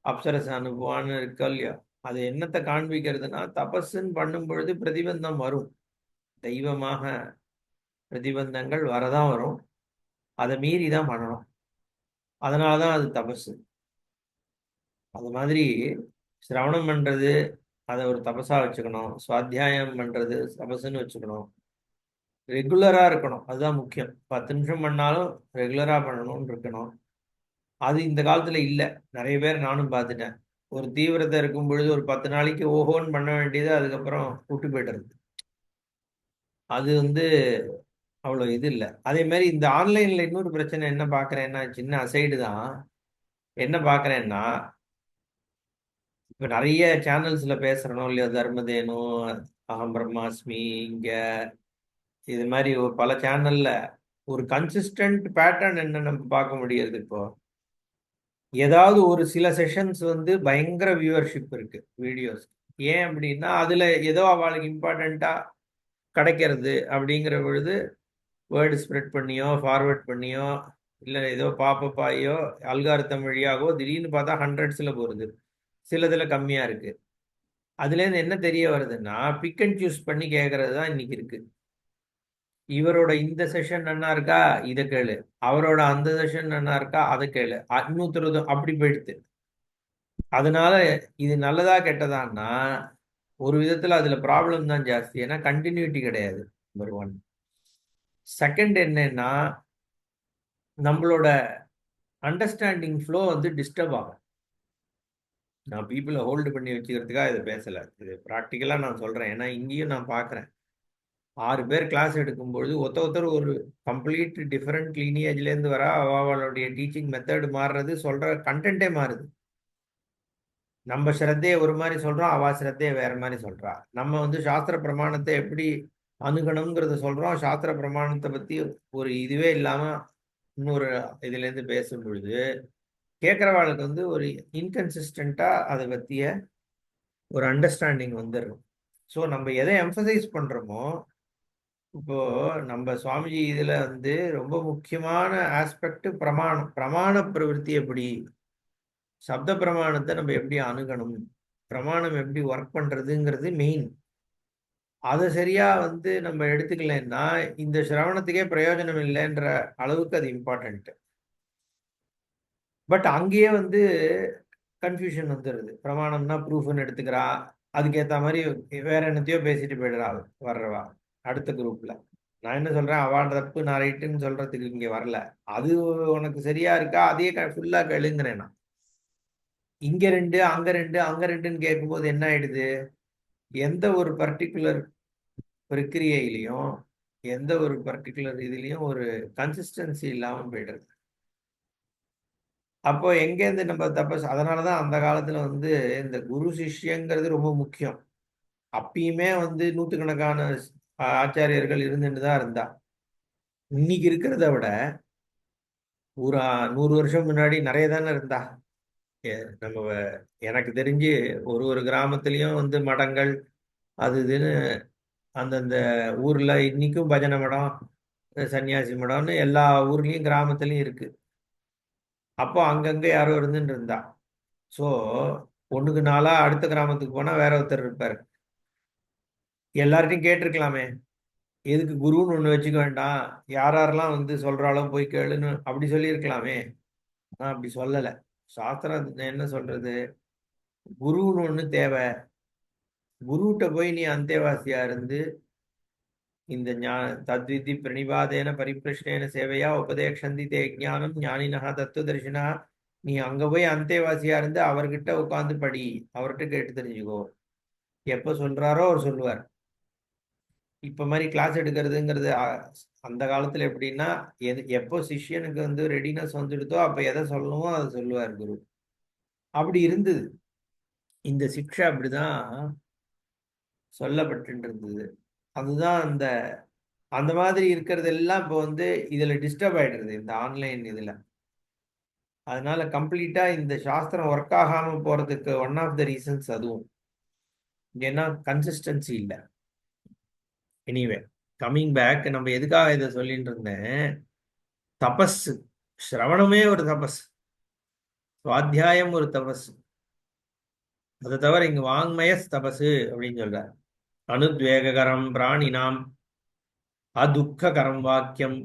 அப்சரஸ் அனுப்புவான்னு இருக்கா இல்லையா? அது என்னத்தை காண்பிக்கிறதுனா தபஸ்ன்னு பண்ணும் பொழுது பிரதிபந்தம் வரும். தெய்வமாக பிரதிபந்தங்கள் வரதான் வரும். அதை மீறி தான் பண்ணணும். அதனாலதான் அது தபசு. அது மாதிரி சிரவணம் பண்றது அதை ஒரு தபசா வச்சுக்கணும். சுவாத்தியாயம் பண்றது தபசுன்னு வச்சுக்கணும். ரெகுலரா இருக்கணும், அதுதான் முக்கியம். 10 நிமிஷம் பண்ணாலும் ரெகுலரா பண்ணணும்னு இருக்கணும். அது இந்த காலத்துல இல்லை. நிறைய பேர் நானும் பார்த்துட்டேன். ஒரு தீவிரத்தை இருக்கும் பொழுது ஒரு 10 நாளைக்கு ஓஹோன்னு பண்ண வேண்டியது அதுக்கப்புறம் விட்டு போய்டுறது. அது வந்து அவ்வளோ இது இல்லை. அதே மாதிரி இந்த ஆன்லைன்ல இன்னொரு பிரச்சனை என்ன பார்க்குறேன்னா, சின்ன அசைடு தான். என்ன பார்க்குறேன்னா, இப்போ நிறைய சேனல்ஸ்ல பேசுறனோ இல்லையோ, தர்மதேனு, அகம் பிரம்மாஸ்மி, இங்க இது மாதிரி பல சேனல்ல ஒரு கன்சிஸ்டன்ட் பேட்டர்ன் என்ன நம்ம பார்க்க முடியாது. இப்போ ஏதாவது ஒரு சில செஷன்ஸ் வந்து பயங்கர வியூவர்ஷிப் இருக்கு வீடியோஸ். ஏன் அப்படின்னா அதுல ஏதோ அவளுக்கு இம்பார்ட்டண்டா கிடைக்கிறது அப்படிங்கிற பொழுது வேர்டு ஸ்ப்ரெட் பண்ணியோ ஃபார்வர்ட் பண்ணியோ இல்லை ஏதோ பாப்பப் ஆகியோ அல்காரிதம் வழியாகவோ திடீர்னு பார்த்தா ஹண்ட்ரட்ஸில் போகிறது. சிலதில் கம்மியாக இருக்குது. அதுலேருந்து என்ன தெரிய வருதுன்னா, பிக் அண்ட் சூஸ் பண்ணி கேட்கறது தான் இன்னைக்கு இருக்கு. இவரோட இந்த செஷன் நல்லா இருக்கா, இதை கேளு. அவரோட அந்த செஷன் நல்லா இருக்கா, அதை கேளு. இன்னொருத்தர் அப்படி போயிடுது. அதனால இது நல்லதா கெட்டதான்னா ஒரு விதத்துல அதுல ப்ராப்ளம் தான் ஜாஸ்தி. ஏன்னா கண்டினியூட்டி கிடையாது, நம்பர் 1. செகண்ட் என்னன்னா, நம்மளோட அண்டர்ஸ்டாண்டிங் ஃப்ளோ வந்து டிஸ்டர்ப் ஆகும். நான் பீப்புளை ஹோல்டு பண்ணி வச்சுக்கிறதுக்காக இதை பேசலை, இது ப்ராக்டிக்கலாக நான் சொல்கிறேன். ஏன்னா இங்கேயும் நான் பார்க்குறேன், 6 பேர் கிளாஸ் எடுக்கும்பொழுது ஒருத்தர் ஒரு கம்ப்ளீட் டிஃப்ரெண்ட் லீனியேஜ்லேருந்து வர அவளுடைய டீச்சிங் மெத்தடு மாறுறது, சொல்கிற கண்டென்ட்டே மாறுது. நம்ம ஸ்ரத்தையை ஒரு மாதிரி சொல்கிறோம், அவா ஸ்ரத்தையை வேற மாதிரி சொல்கிறா. நம்ம வந்து சாஸ்திர பிரமாணத்தை எப்படி அணுகணுங்கிறத சொல்கிறோம், சாஸ்திர பிரமாணத்தை பற்றி ஒரு இதுவே இல்லாமல் இன்னொரு இதுலேருந்து பேசும் பொழுது கேட்குறவாளுக்கு வந்து ஒரு இன்கன்சிஸ்டண்ட்டாக அதை பற்றிய ஒரு அண்டர்ஸ்டாண்டிங் வந்துடும். ஸோ நம்ம எதை எம்ஃபசைஸ் பண்ணுறோமோ, இப்போ நம்ம சுவாமிஜி இதில் வந்து ரொம்ப முக்கியமான ஆஸ்பெக்ட் பிரமாண பிரவருத்தி. எப்படி சப்த பிரமாணத்தை நம்ம எப்படி அணுகணும், பிரமாணம் எப்படி ஒர்க் பண்ணுறதுங்கிறது மெயின். அதை சரியா வந்து நம்ம எடுத்துக்கலைன்னா இந்த சிரவணத்துக்கே பிரயோஜனம் இல்லைன்ற அளவுக்கு அது இம்பார்ட்டன்ட். பட் அங்கேயே வந்து கன்ஃபியூஷன் வந்துடுது. பிரமாணம்னா ப்ரூஃப்னு எடுத்துக்கிறா, அதுக்கேற்ற மாதிரி வேற என்னத்தையோ பேசிட்டு போயிடுறா வர்றவா அடுத்த குரூப்ல. நான் என்ன சொல்றேன், அவள் தப்பு நான் ரைட்டுன்னு சொல்றதுக்கு இங்க வரல. அது உனக்கு சரியா இருக்கா, அதையே ஃபுல்லா கேளுங்கிறேன் நான். இங்க 2 அங்க 2 அங்க 2ன்னு கேட்கும்போது என்ன ஆயிடுது, எந்த ஒரு பர்டிகுலர் பிரக்கிரியையிலையும் எந்த ஒரு பர்டிகுலர் இதுலயும் ஒரு கன்சிஸ்டன்சி இல்லாம போயிடுறது. அப்போ எங்கேருந்து நம்ம தபஸ். அதனாலதான் அந்த காலத்துல வந்து இந்த குரு சிஷ்யங்கிறது ரொம்ப முக்கியம். அப்பயுமே வந்து நூற்றுக்கணக்கான ஆச்சாரியர்கள் இருந்துட்டு தான் இருந்தா. இன்னைக்கு இருக்கிறத விட ஒரு 100 வருஷம் முன்னாடி நிறைய தானே இருந்தா. நம்ம எனக்கு தெரிஞ்சு ஒரு கிராமத்துலயும் வந்து மடங்கள் அது இதுன்னு அந்தந்த ஊர்ல இன்னைக்கும் பஜனை மடம், சன்னியாசி மடம்னு எல்லா ஊர்லயும் கிராமத்துலயும் இருக்கு. அப்போ அங்கங்க யாரோ இருந்துட்டு இருந்தா. ஸோ ஒண்ணுக்கு நாளா அடுத்த கிராமத்துக்கு போனா வேற ஒருத்தர் இருப்பார். எல்லார்ட்டையும் கேட்டிருக்கலாமே, எதுக்கு குருன்னு ஒண்ணு வச்சுக்க வேண்டாம், யாரெல்லாம் வந்து சொல்றாளோ போய் கேளுன்னு அப்படி சொல்லியிருக்கலாமே. நான் அப்படி சொல்லலை. சாஸ்திரம் என்ன சொல்றது, குருன்னு ஒண்ணு தேவை. குருகிட்ட போய் நீ அந்தேவாசியா இருந்து இந்த தத்விதி பிரணிபாதேன பரிபிரஷ்னேன சேவையா உபதேக்ஷந்தி தே ஞானம் ஞானினஹா தத்துவதர்ஷினா. நீ அங்க போய் அந்தேவாசியா இருந்து அவர்கிட்ட உட்காந்து படி, அவர்கிட்ட கேட்டு தெரிஞ்சுக்கோ. எப்ப சொல்றாரோ அவர் சொல்லுவார். இப்ப மாதிரி கிளாஸ் எடுக்கிறதுங்கிறது அந்த காலத்துல எப்படின்னா, எப்போ சிஷ்யனுக்கு வந்து ரெடினஸ் வந்துடுதோ அப்ப எதை சொல்லணுமோ அதை சொல்லுவார் குரு. அப்படி இருந்தது. இந்த சிக்ஷா அப்படிதான் சொல்லப்பட்டு இருந்தது. அதுதான் அந்த அந்த மாதிரி இருக்கிறது எல்லாம் இப்போ வந்து இதுல டிஸ்டர்ப் ஆயிடுறது இந்த ஆன்லைன் இதுல. அதனால கம்ப்ளீட்டா இந்த சாஸ்திரம் ஒர்க் ஆகாம போறதுக்கு ஒன் ஆஃப் த ரீசன்ஸ் அதுவும். ஏன்னா கன்சிஸ்டன்சி இல்லை. எனிவே கம்மிங் பேக், நம்ம எதுக்காக இதை சொல்லிட்டு இருந்தேன்? தபஸ், சிரவணமே ஒரு தபஸ், சுவாத்தியாயம் ஒரு தபஸ். அதை தவிர இங்க வாங்மய தபசு அப்படின்னு சொல்றார். அனுத்வேகரம் பிராணினாம் அதுக்கரம் வாக்கியம்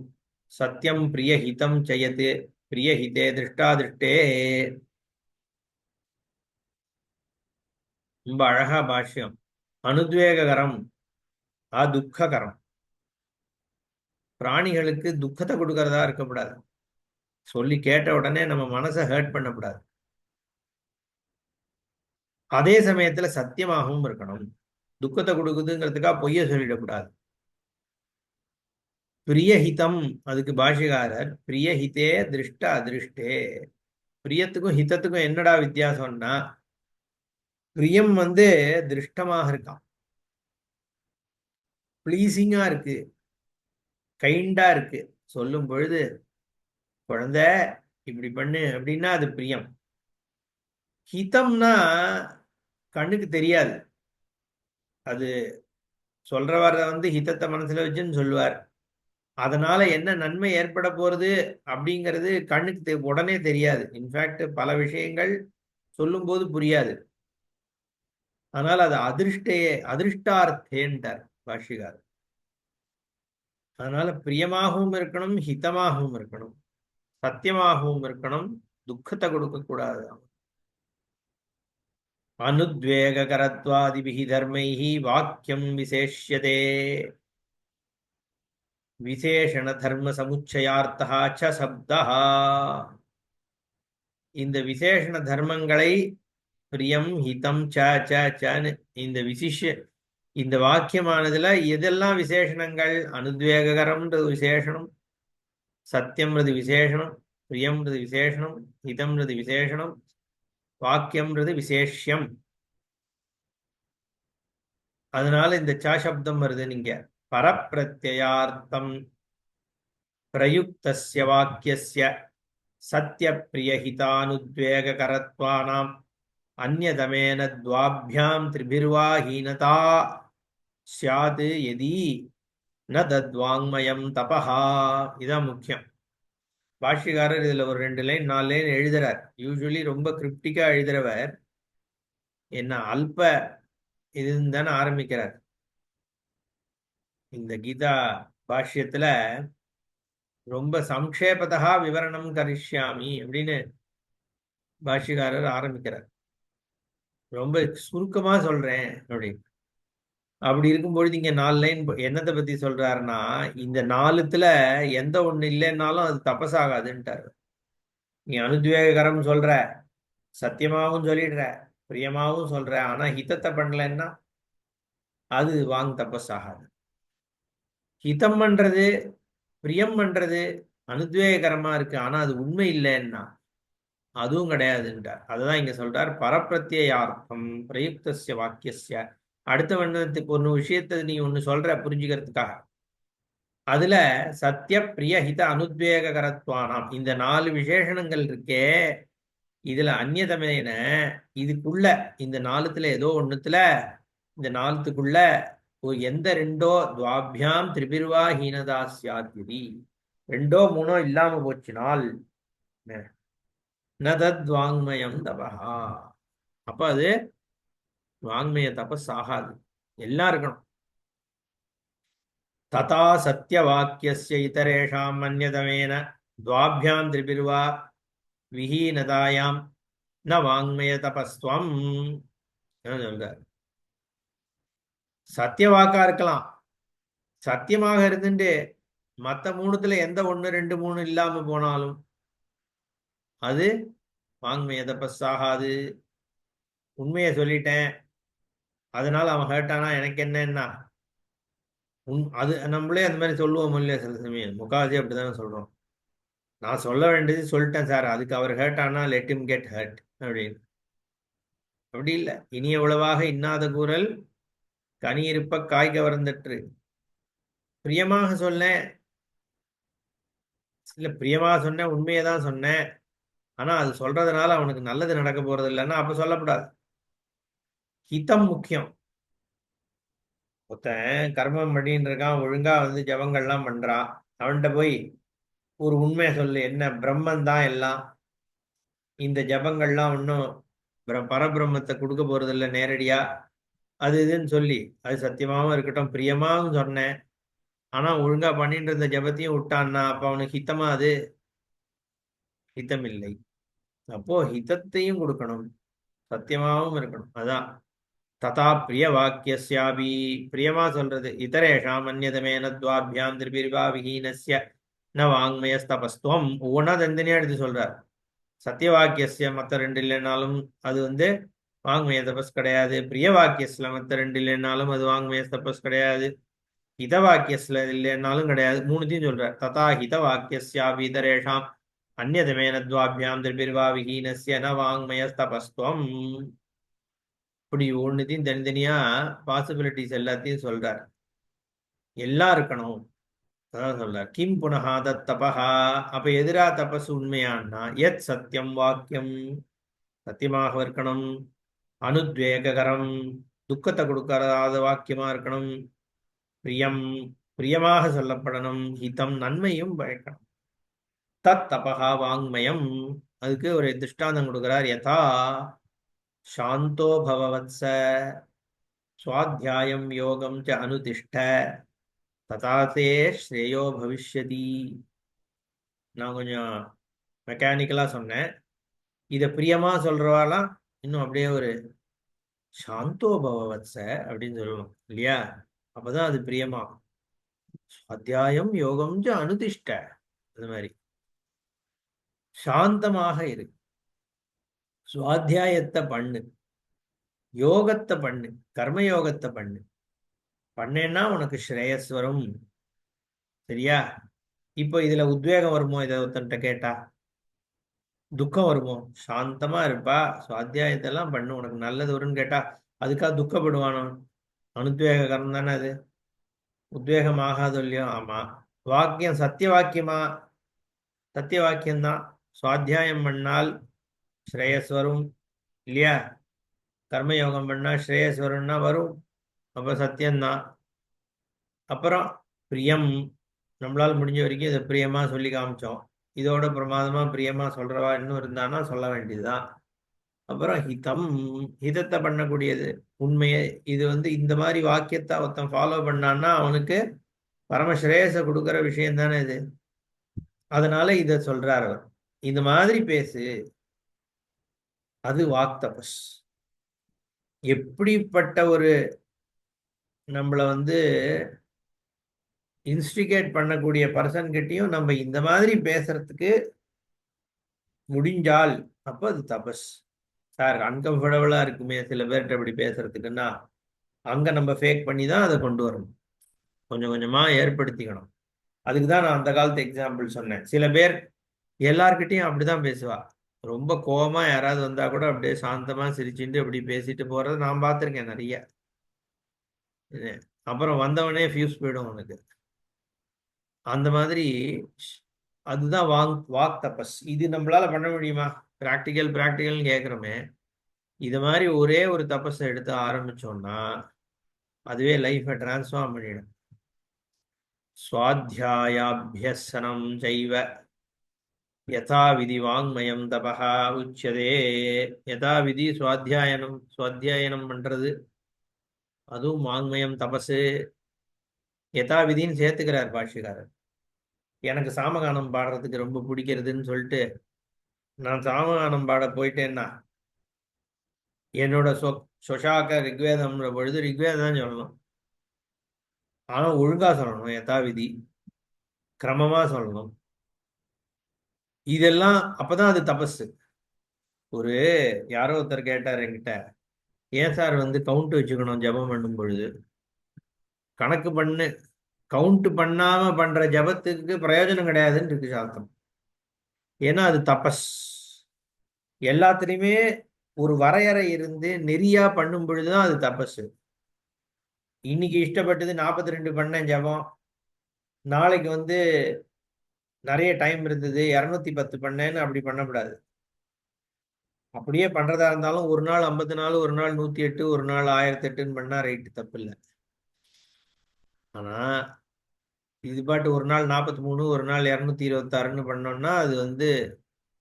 சத்தியம் பிரியஹிதம் செய்யது பிரியஹிதே திருஷ்டாதிருஷ்டே. ரொம்ப அழகா பாஷ்யம். அனுத்வேகரம் அதுக்கரம், பிராணிகளுக்கு துக்கத்தை கொடுக்கறதா இருக்கக்கூடாது. சொல்லி கேட்ட உடனே நம்ம மனசை ஹர்ட் பண்ணக்கூடாது. அதே சமயத்துல சத்தியமாகவும் இருக்கணும். துக்கத்தை கொடுக்குதுங்கிறதுக்காக பொய்ய சொல்லிடக்கூடாது. பிரியஹிதம், அதுக்கு பாஷிகாரர் பிரியஹிதே திருஷ்ட அதிருஷ்டே. பிரியத்துக்கும் ஹிதத்துக்கும் என்னடா வித்தியாசம்னா, பிரியம் திருஷ்டமாக இருக்கான், பிளீசிங்கா இருக்கு, கைண்டா இருக்கு. சொல்லும் பொழுது குழந்தை இப்படி பண்ணு அப்படின்னா அது பிரியம். ஹிதம்னா கண்ணுக்கு தெரியாது. அது சொல்றவர ஹிதத்தை மனசுல வச்சுன்னு சொல்லுவார். அதனால என்ன நன்மை ஏற்பட போறது அப்படிங்கிறது கண்ணுக்கு உடனே தெரியாது. இன்ஃபேக்ட் பல விஷயங்கள் சொல்லும் போது புரியாது. அதனால அது அதிருஷ்டார்த்தேன்றார் பாஷிகார். அதனால பிரியமாகவும் இருக்கணும், ஹிதமாகவும் இருக்கணும், சத்தியமாகவும் இருக்கணும், துக்கத்தை கொடுக்க கூடாது. அனுத்வேகரத்வாதிபிஹி தர்மைஹி வாக்கியம் விசேஷ்யதே விசேஷண தர்ம சமுச்சயார்த்தா ச சப்தஹ. இந்த விசேஷண தர்மங்களை பிரியம் ஹிதம் ச ச சன்னு இந்த வாக்கியமானதுல எதெல்லாம் விசேஷணங்கள்? அனுத்வேகரம்ன்றது விசேஷனம், சத்தியம்ன்றது விசேஷனம், பிரியம்ன்றது விசேஷனம், ஹிதம்ன்றது விசேஷனம், வாக்கியம்ன்றது விசேஷ்யம். அதனால இந்த ச சப்தம் வருது. நீங்க பரப்பிரத்யார்த்தம் பிரயுக்தஸ்ய வாக்கியஸ்ய சத்ய பிரியஹிதானுத்வேகரத்வானாம் அந்யதமேன துவாபியாம் திரிபிர்வா ஹீனதா ஸ்யாத் யதி ந தத்வாங்மயம் தபஹா. இதான் முக்கியம். பாஷ்யக்காரர் இதுல ஒரு 2 லைன் 4 லைன் எழுதுறார். யூஸ்வலி ரொம்ப கிரிப்டிக்கா எழுதுறவர் என்ன அல்ப இதுன்னு தானே ஆரம்பிக்கிறார். இந்த கீதா பாஷ்யத்துல ரொம்ப சம்க்ஷேபதா விவரணம் கரிஷ்யாமி அப்படின்னு பாஷ்யக்காரர் ஆரம்பிக்கிறார். ரொம்ப சுருக்கமா சொல்றேன் அப்படின்னு. அப்படி இருக்கும்பொழுது இங்க 4 லைன் என்னத்தை பத்தி சொல்றாருன்னா, இந்த 4த்துல எந்த ஒண்ணு இல்லைன்னாலும் அது தபசாகாதுன்ட்டாரு. நீ அனுத்வேகரம் சொல்ற, சத்தியமாவும் சொல்லிடுற, பிரியமாவும் சொல்ற, ஆனா ஹிதத்தை பண்ணலன்னா அது தபஸ் ஆகாது. ஹிதம் பண்றது, பிரியம் பண்றது அனுத்வேகரமா இருக்கு, ஆனா அது உண்மை இல்லைன்னா அதுவும் கிடையாதுன்றார். அதுதான் இங்க சொல்றார். பரப்பிரத்யார்த்தம் பிரயுக்தஸ்ய வாக்கியஸ்ய. அடுத்த வண்ணத்துக்கு ஒன்னு விஷயத்தை நீ ஒன்னு சொல்ற புரிஞ்சுக்கிறதுக்காக, அதுல சத்திய பிரிய ஹித அனுத்வேகரத்வானாம் இந்த 4 விசேஷணங்கள் இருக்கே, இதுல அந்நியதமேன இதுக்குள்ள இந்த 4த்துல ஏதோ ஒண்ணுத்துல, இந்த 4த்துக்குள்ள எந்த 2 துவாபியாம் திரிபிர்வா ஹீனதா சியாத்யதி, 2 3 இல்லாம போச்சுனால் நதத் வாங்மயம் தபஹா, அப்ப அது வாங்மய தபஸ் ஆகாது. எல்லாம் இருக்கணும். ததா சத்திய வாக்கியஸ்ய இதரேஷாம் அந்யதமேன துவாபியாம் திரிபிர்வா விஹீனதாயாம் ந வாங்மய தபஸ்துவம். சொல்றார், சத்திய வாக்கா இருக்கலாம், சத்தியமாக இருந்துட்டு மற்ற 3த்துல எந்த 1 2 3 இல்லாம போனாலும் அது வாங்மய தபஸ் ஆகாது. உண்மையை சொல்லிட்டேன், அதனால அவன் ஹர்ட்டானா எனக்கு என்னன்னா அது நம்மளே அந்த மாதிரி சொல்லுவோம் இல்லையா? சில சமயம் முக்காவாசி அப்படிதானே சொல்றோம். நான் சொல்ல வேண்டியது சொல்லிட்டேன் சார், அதுக்கு அவர் ஹர்ட் ஆனா லெட் ஹிம் கெட் ஹர்ட் அப்படின்னு. அப்படி இல்லை. இனி எவ்வளவாக இன்னாத கூறல் கனி இருப்ப காய் கவர்ந்தற்று. பிரியமாக சொன்னேன், இல்ல பிரியமாக சொன்னேன், உண்மையை தான் சொன்னேன், ஆனா அது சொல்றதுனால அவனுக்கு நல்லது நடக்க போறது இல்லைன்னா அப்ப சொல்லக்கூடாது. ஹிதம் முக்கியம். ஒருத்தன் கர்மம் பண்ணின்னு இருக்கான், ஒழுங்கா வந்து ஜபங்கள்லாம் பண்றான். அவன்கிட்ட போய் ஒரு உண்மையை சொல்லு, என்ன பிரம்மன் தான் எல்லாம், இந்த ஜபங்கள்லாம் ஒன்றும் பரபிரம்மத்தை கொடுக்க போறது இல்லை நேரடியா, அது இதுன்னு சொல்லி, அது சத்தியமாவும் இருக்கட்டும் பிரியமாவும் சொன்னேன், ஆனா ஒழுங்கா பண்ணிட்டு இருந்த ஜபத்தையும் விட்டான்னா அப்ப அவனுக்கு ஹிதமா? அது ஹிதம் இல்லை. அப்போ ஹிதத்தையும் கொடுக்கணும், சத்தியமாவும் இருக்கணும். அதான் ததா பிரிய வாக்கியஸ்யாபி, பிரியமா சொல்றது. இதரேஷாம் அந்நியதமேன துவாபியாம் திரிபிர்வா விஹீனஸ்ய ந வாங்மயஸ்தபஸ்துவம். ஒவ்வொன்றா தனித்தனியா எடுத்து சொல்றார். சத்திய வாக்கியஸ்ய மற்ற ரெண்டு இல்லைனாலும் அது வந்து வாங்மய தபஸ் கிடையாது. பிரிய வாக்கியஸ்ல மற்ற ரெண்டு இல்லைனாலும் அது வாங்மய தபஸ் கிடையாது. ஹித வாக்கியஸ்ல இல்லைனாலும் கிடையாது. மூணுத்தையும் சொல்றார். ததா ஹித வாக்கியஸ்யாபி இதரேஷாம் அந்நியதமேன துவாபியாம் திரிபிர்வா விஹீனஸ்ய ந வாங்மயஸ்தபஸ்துவம். இப்படி ஒண்ணுத்தையும் தனித்தனியா பாசிபிலிட்டிஸ் எல்லாத்தையும் சொல்றார். எல்லாம் இருக்கணும் அதான் சொல்றார். கிம் புனஹா தத் தபஹா, அப்ப எதிரா தபஸ் உண்மையானா எத் சத்தியம் வாக்கியம், சத்தியமாக இருக்கணும். அனுத்வேகரம், துக்கத்தை கொடுக்காத வாக்கியமா இருக்கணும். பிரியம், பிரியமாக சொல்லப்படணும். ஹிதம், நன்மையும் பயக்கணும். தத் தபஹா வாங்மயம், அதுக்கு ஒரு திருஷ்டாந்தம் கொடுக்கிறார். யதா சாந்தோ பவவத்ஸ சுவாத்தியாயம் யோகம் ச அனுதிஷ்ட ததாதே ஸ்ரேயோ பவிஷ்யதி. நான் கொஞ்சம் மெக்கானிக்கலா சொன்னேன். இதை பிரியமா சொல்றவாலாம் இன்னும் அப்படியே ஒரு சாந்தோ பவவத்ஸ அப்படின்னு சொல்லணும் இல்லையா? அப்பதான் அது பிரியமா. அத்தியாயம் யோகம் ச அனுதிஷ்ட, அது மாதிரி சாந்தமாக இரு, சுவாத்தியாயத்தை பண்ணு, யோகத்தை பண்ணு, கர்மயோகத்தை பண்ணு. பண்ணேன்னா உனக்கு ஸ்ரேயஸ் வரும். சரியா? இப்போ இதுல உத்வேகம் வருமோ? இதை ஒருத்தன்ட்ட கேட்டா துக்கம் வருமோ? சாந்தமா இருப்பா, சுவாத்தியாயத்தெல்லாம் பண்ணு, உனக்கு நல்லது வரும்னு கேட்டா அதுக்காக துக்கப்படுவானோ? அனுத்வேகரம் தானே அது, உத்வேகம் ஆகாது இல்லையோ? ஆமா. வாக்கியம் சத்திய வாக்கியமா? சத்திய வாக்கியம்தான். சுவாத்தியாயம் பண்ணால் ஸ்ரேயஸ் வரும் இல்லையா? கர்மயோகம் பண்ணா ஸ்ரேயஸ் வரும்னா வரும். அப்ப சத்தியம்தான். அப்புறம் பிரியம், நம்மளால் முடிஞ்ச வரைக்கும் இதை பிரியமா சொல்லி காமிச்சோம். இதோட பிரமாதமா பிரியமா சொல்றவா இன்னும் இருந்தானா சொல்ல வேண்டியதுதான். அப்புறம் ஹிதம், ஹிதத்தை பண்ணக்கூடியது உண்மையை. இது வந்து இந்த மாதிரி வாக்கியத்தை ஒருத்தன் ஃபாலோ பண்ணான்னா அவனுக்கு பரமஸ்ரேயஸை கொடுக்குற விஷயம் தானே இது. அதனால இத சொல்றார் அவர். இந்த மாதிரி பேசு, அது வாக் தபஸ். எப்படிப்பட்ட ஒரு நம்மள வந்து இன்ஸ்டிகேட் பண்ணக்கூடிய பர்சன் கிட்டையும் நம்ம இந்த மாதிரி பேசுறதுக்கு முடிஞ்சால் அப்ப அது தபஸ். சார் அன்கம்ஃபர்டபுளா இருக்குமே சில பேர்கிட்ட அப்படி பேசுறதுக்குன்னா, அங்க நம்ம ஃபேக் பண்ணி தான் அதை கொண்டு வரணும். கொஞ்சம் கொஞ்சமா ஏற்படுத்திக்கணும். அதுக்கு தான் நான் அந்த காலத்து எக்ஸாம்பிள் சொன்னேன். சில பேர் எல்லார்கிட்டையும் அப்படிதான் பேசுவா. ரொம்ப கோபமா யாராவது வந்தா கூட அப்படியே சாந்தமா சிரிச்சுட்டு அப்படி பேசிட்டு போறதை நான் பார்த்துருக்கேன் நிறைய. அப்புறம் வந்தவனே ஃபியூஸ் போயிடும் அவனுக்கு. அந்த மாதிரி அதுதான் வாக் தபஸ். இது நம்மளால பண்ண முடியுமா? பிராக்டிக்கல்னு கேட்குறோமே. இது மாதிரி ஒரே ஒரு தபஸை எடுத்து ஆரம்பிச்சோம்னா அதுவே லைஃபை டிரான்ஸ்ஃபார்ம் பண்ணிடும். சுவாத்தியாயாபியசனம் செய்வ யதா விதி வாங்மயம் தபஹா உச்சதே. யதா விதி சுவாத்தியாயனம் பண்றது, அதுவும் வாங்மயம் தபசு. யதா விதின்னு சேர்த்துக்கிறார் பாஷ்யக்காரர். எனக்கு சாமகானம் பாடுறதுக்கு ரொம்ப பிடிக்கிறதுன்னு சொல்லிட்டு நான் சாமகானம் பாட போயிட்டேன்னா என்னோட சொஷாக்க ரிக்வேதம்ன்ற பொழுது ரிக்வேதம் தான் சொல்லணும். ஆனா ஒழுங்கா சொல்லணும், யதா விதி கிரமமா சொல்லணும். இதெல்லாம் அப்பதான் அது தபஸ். ஒரு யாரோ ஒருத்தர் கேட்டார் என்கிட்ட, ஏன் சார் வந்து கவுண்ட் வச்சுக்கணும் ஜபம் பண்ணும் பொழுது? கணக்கு பண்ணு, கவுண்ட் பண்ணாம பண்ற ஜபத்துக்கு பிரயோஜனம் கிடையாதுன்னு இருக்கு சாஸ்திரம். ஏன்னா அது தபஸ். எல்லாத்துலயுமே ஒரு வரையறை இருந்து நெறியா பண்ணும் பொழுதுதான் அது தபஸ். இன்னைக்கு இஷ்டப்பட்டது 42 பண்ணேன் ஜபம், நாளைக்கு வந்து நிறைய டைம் இருந்தது 210 பண்ணேன்னு அப்படி பண்ணக்கூடாது. அப்படியே பண்றதா இருந்தாலும் ஒரு நாள் 54, ஒரு நாள் 108, ஒரு நாள் 1008 பண்ணா ரைட்டு, தப்பு இல்லை. ஆனா இது பாட்டு ஒரு நாள் 43, ஒரு நாள் 226ன்னு பண்ணோம்னா அது வந்து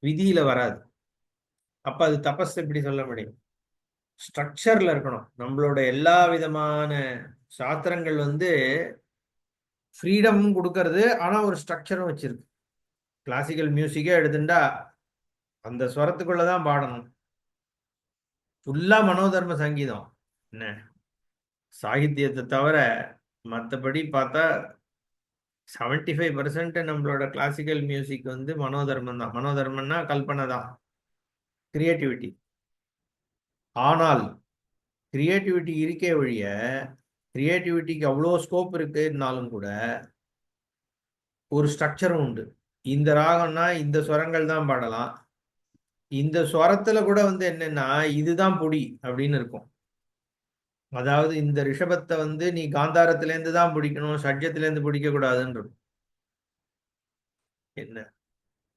விதியில வராது. அப்ப அது தபஸ் எப்படி சொல்ல முடியும்? ஸ்ட்ரக்சர்ல இருக்கணும். நம்மளோட எல்லா விதமான சாஸ்திரங்கள் வந்து ஃப்ரீடமும் கொடுக்கறது, ஆனா ஒரு ஸ்ட்ரக்சரும் வச்சிருக்கு. கிளாசிக்கல் மியூசிக்கே எடுத்துட்டா அந்த ஸ்வரத்துக்குள்ளதான் பாடணும். ஃபுல்லா மனோதர்ம சங்கீதம் என்ன, சாகித்யத்தை தவிர மற்றபடி பார்த்தா 75% நம்மளோட கிளாசிக்கல் மியூசிக் வந்து மனோதர்மம் தான். மனோதர்மம்னா கல்பனை தான், கிரியேட்டிவிட்டி. ஆனால் கிரியேட்டிவிட்டி இருக்கே ஒழிய, கிரியேட்டிவிட்டிக்கு அவ்வளோ ஸ்கோப் இருக்குன்னாலும் கூட ஒரு ஸ்ட்ரக்சரும் உண்டு. இந்த ராகம்னா இந்த ஸ்வரங்கள் தான் பாடலாம். இந்த ஸ்வரத்துல கூட வந்து என்னன்னா இதுதான் பொடி அப்படின்னு இருக்கும். அதாவது இந்த ரிஷபத்தை வந்து நீ காந்தாரத்திலேருந்து தான் பிடிக்கணும், ஷட்ஜத்திலேருந்து பிடிக்க கூடாதுன்னு இருக்கும். என்ன,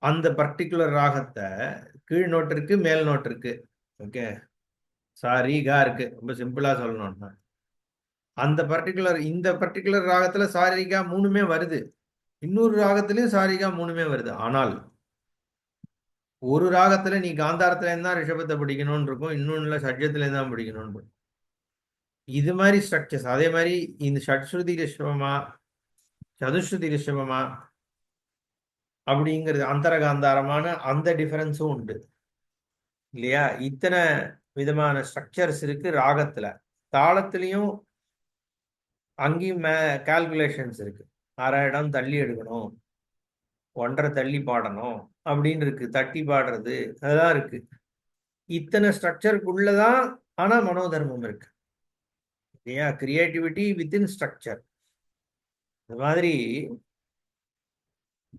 அந்த பர்டிகுலர் ராகத்தை கீழ் நோட்டு இருக்கு, மேல் நோட்டு இருக்கு. ஓகே, சாரிகா இருக்கு. ரொம்ப சிம்பிளா சொல்லணும்னா அந்த பர்டிகுலர் இந்த பர்டிகுலர் ராகத்துல சாரிகா மூணுமே வருது, இன்னொரு ராகத்திலயும் சாரிகா மூணுமே வருது. ஆனால் ஒரு ராகத்துல நீ காந்தாரத்துல இருந்தா ரிஷபத்தை பிடிக்கணும்னு இருக்கும், இன்னொன்னுல ஷட்ஜத்துல இருந்தா பிடிக்கணும்னு இருக்கும். இது மாதிரி ஸ்ட்ரக்சர்ஸ். அதே மாதிரி இந்த ஷட்ஸ்ருதி ரிஷபமா சதுஸ்ருதி ரிஷபமா அப்படிங்கிறது அந்தரகாந்தாரமான அந்த டிஃபரன்ஸும் உண்டு இல்லையா? இத்தனை விதமான ஸ்ட்ரக்சர்ஸ் இருக்கு ராகத்துல. தாளத்திலையும் அங்கேயும் கால்குலேஷன்ஸ் இருக்கு. அரை இடம் தள்ளி எடுக்கணும், ஒன்றரை தள்ளி பாடணும் அப்படின்னு இருக்கு, தட்டி பாடுறது அதெல்லாம் இருக்கு. இத்தனை ஸ்ட்ரக்சருக்குள்ளதான் ஆனா மனோதர்மம் இருக்கு இல்லையா? Creativity within structure. இந்த மாதிரி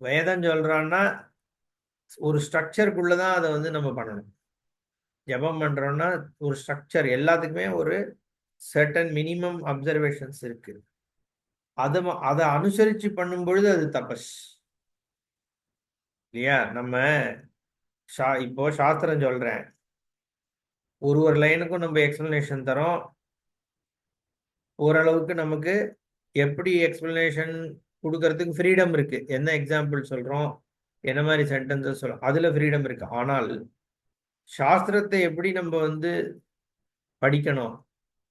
வேதம் சொல்றான்னா ஒரு ஸ்ட்ரக்சருக்குள்ளதான் அதை வந்து நம்ம பண்ணணும். ஜபம் பண்றோம்னா ஒரு ஸ்ட்ரக்சர், எல்லாத்துக்குமே ஒரு சர்டன் மினிமம் அப்சர்வேஷன்ஸ் இருக்கு. அதை அனுசரிச்சு பண்ணும் பொழுது அது தபஸ் இல்லையா? நம்ம இப்போ சாஸ்திரம் சொல்றேன், ஒரு ஒரு லைனுக்கும் நம்ம எக்ஸ்பிளனேஷன் தரோம். ஓரளவுக்கு நமக்கு எப்படி எக்ஸ்பிளனேஷன் கொடுக்கறதுக்கு ஃப்ரீடம் இருக்கு. என்ன எக்ஸாம்பிள் சொல்றோம், என்ன மாதிரி சென்டென்சஸ் சொல்றோம், அதுல ஃப்ரீடம் இருக்கு. ஆனால் சாஸ்திரத்தை எப்படி நம்ம வந்து படிக்கணும்,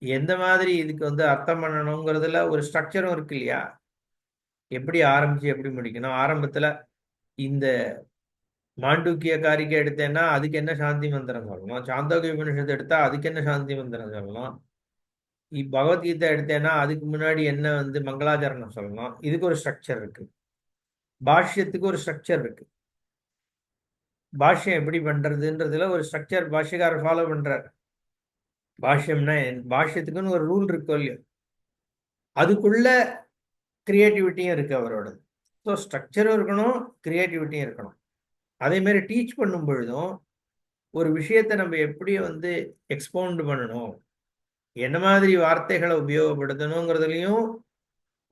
எந்த மாதிரி இதுக்கு வந்து அர்த்தம் பண்ணணுங்கிறதுல ஒரு ஸ்ட்ரக்சரும் இருக்கு இல்லையா? எப்படி ஆரம்பிச்சு எப்படி முடிக்கணும். ஆரம்பத்துல இந்த மாண்டூக்கிய காரிக்கை எடுத்தேன்னா அதுக்கு என்ன சாந்தி மந்திரம் சொல்லணும், சாந்தோக்கிய உபனிஷத்தை எடுத்தா அதுக்கு என்ன சாந்தி மந்திரம் சொல்லணும், பகவத்கீதை எடுத்தேன்னா அதுக்கு முன்னாடி என்ன வந்து மங்களாச்சரணம் சொல்லணும். இதுக்கு ஒரு ஸ்ட்ரக்சர் இருக்கு. பாஷ்யத்துக்கு ஒரு ஸ்ட்ரக்சர் இருக்கு. பாஷ்யம் எப்படி பண்றதுன்றதுல ஒரு ஸ்ட்ரக்சர் பாஷ்யக்காரர் ஃபாலோ பண்றார். பாஷ்யம்னா பாஷ்யத்துக்குன்னு ஒரு ரூல் இருக்கு இல்லையோ, அதுக்குள்ள கிரியேட்டிவிட்டியும் இருக்கு அவரோட. ஸோ ஸ்ட்ரக்சரும் இருக்கணும், கிரியேட்டிவிட்டியும் இருக்கணும். அதே மாதிரி டீச் பண்ணும் பொழுதும் ஒரு விஷயத்தை நம்ம எப்படி வந்து எக்ஸ்பவுண்ட் பண்ணணும், என்ன மாதிரி வார்த்தைகளை உபயோகப்படுத்தணுங்கிறதுலையும்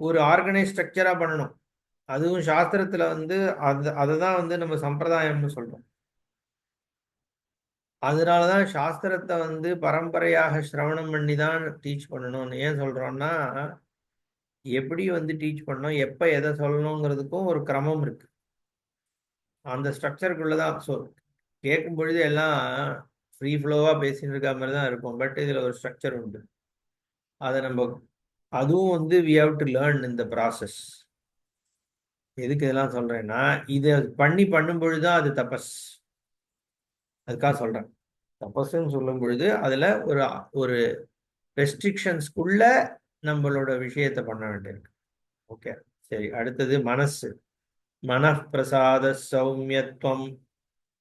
ஒரு ஆர்கனைஸ் ஸ்ட்ரக்சரா பண்ணணும். அதுவும் சாஸ்திரத்துல வந்து அதை தான் வந்து நம்ம சம்பிரதாயம்னு சொல்றோம். அதனாலதான் சாஸ்திரத்தை வந்து பரம்பரையாக சிரவணம் பண்ணி தான் டீச் பண்ணணும்னு ஏன் சொல்றோம்னா, எப்படி வந்து டீச் பண்ணணும், எப்ப எதை சொல்லணுங்கிறதுக்கும் ஒரு கிரமம் இருக்கு. அந்த ஸ்ட்ரக்சருக்குள்ளதான். ஸோ கேட்கும் பொழுது எல்லாம் ஃப்ரீ ஃப்ளோவா பேசிட்டு இருக்க மாதிரி தான் இருக்கும். பட் இதுல ஒரு ஸ்ட்ரக்சர் உண்டு. அதை நம்ம அதுவும் வந்து வி ஹவ் டு லேர்ன் இந்த ப்ராசஸ். எதுக்கு இதெல்லாம் சொல்றேன்னா, இதை பண்ணும் பொழுதுதான் அது தபஸ். அதுக்காக சொல்றேன். தபஸ்ன்னு சொல்லும் பொழுது அதுல ஒரு ஒரு ரெஸ்ட்ரிக்ஷன்ஸ்குள்ள நம்மளோட விஷயத்தை பண்ண வேண்டியிருக்கு. ஓகே, சரி. அடுத்தது மனசு. மனப்பிரசாத சௌமியத்துவம்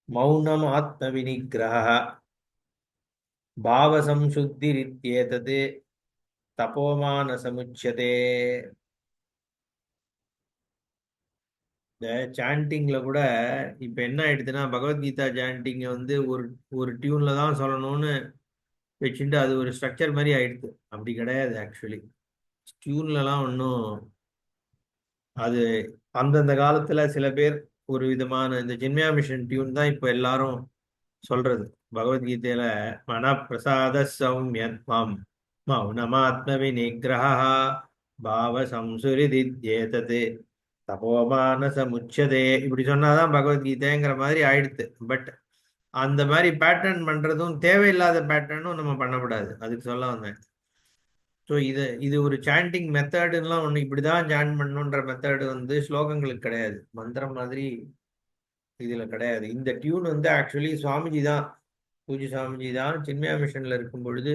மௌனம் ஆத்ம வினிகிரக பாவசம்சுத்திரித்யேதது தபோமான சமுச்சதே. இந்த சாண்டிங்ல கூட இப்ப என்ன ஆயிடுதுன்னா, பகவத்கீதா சாண்டிங்க வந்து ஒரு ஒரு டியூன்ல தான் சொல்லணும்னு வச்சுட்டு அது ஒரு ஸ்ட்ரக்சர் மாதிரி ஆயிடுது. அப்படி கிடையாது ஆக்சுவலி. டியூன்லலாம் ஒன்றும் அது அந்தந்த காலத்துல சில பேர் ஒரு விதமான இந்த ஜென்மியா மிஷன் டியூன் தான் இப்ப எல்லாரும் சொல்றது. பகவத்கீதையில மன பிரசாத சௌமியத்வம் மௌனமாத்ம விநிகிரஹா பாவ சம்சுரிதித்யேதது தபோமானசமுச்சதே இப்படி சொன்னாதான் பகவத்கீதைங்கிற மாதிரி ஆயிடுத்து. பட் அந்த மாதிரி பேட்டர்ன் பண்றதும் தேவையில்லாத பேட்டர்னும் நம்ம பண்ணக்கூடாது, அதுக்கு சொல்ல வந்தேன். ஸோ இது ஒரு சாண்டிங் மெத்தடுலாம் ஒன்று, இப்படிதான் சாண்ட் பண்ணணுன்ற மெத்தடு வந்து ஸ்லோகங்களுக்கு கிடையாது, மந்திரம் மாதிரி இதுல கிடையாது. இந்த டியூன் வந்து ஆக்சுவலி சுவாமிஜி தான், பூஜி சுவாமிஜி தான் சின்மயா மிஷன்ல இருக்கும் பொழுது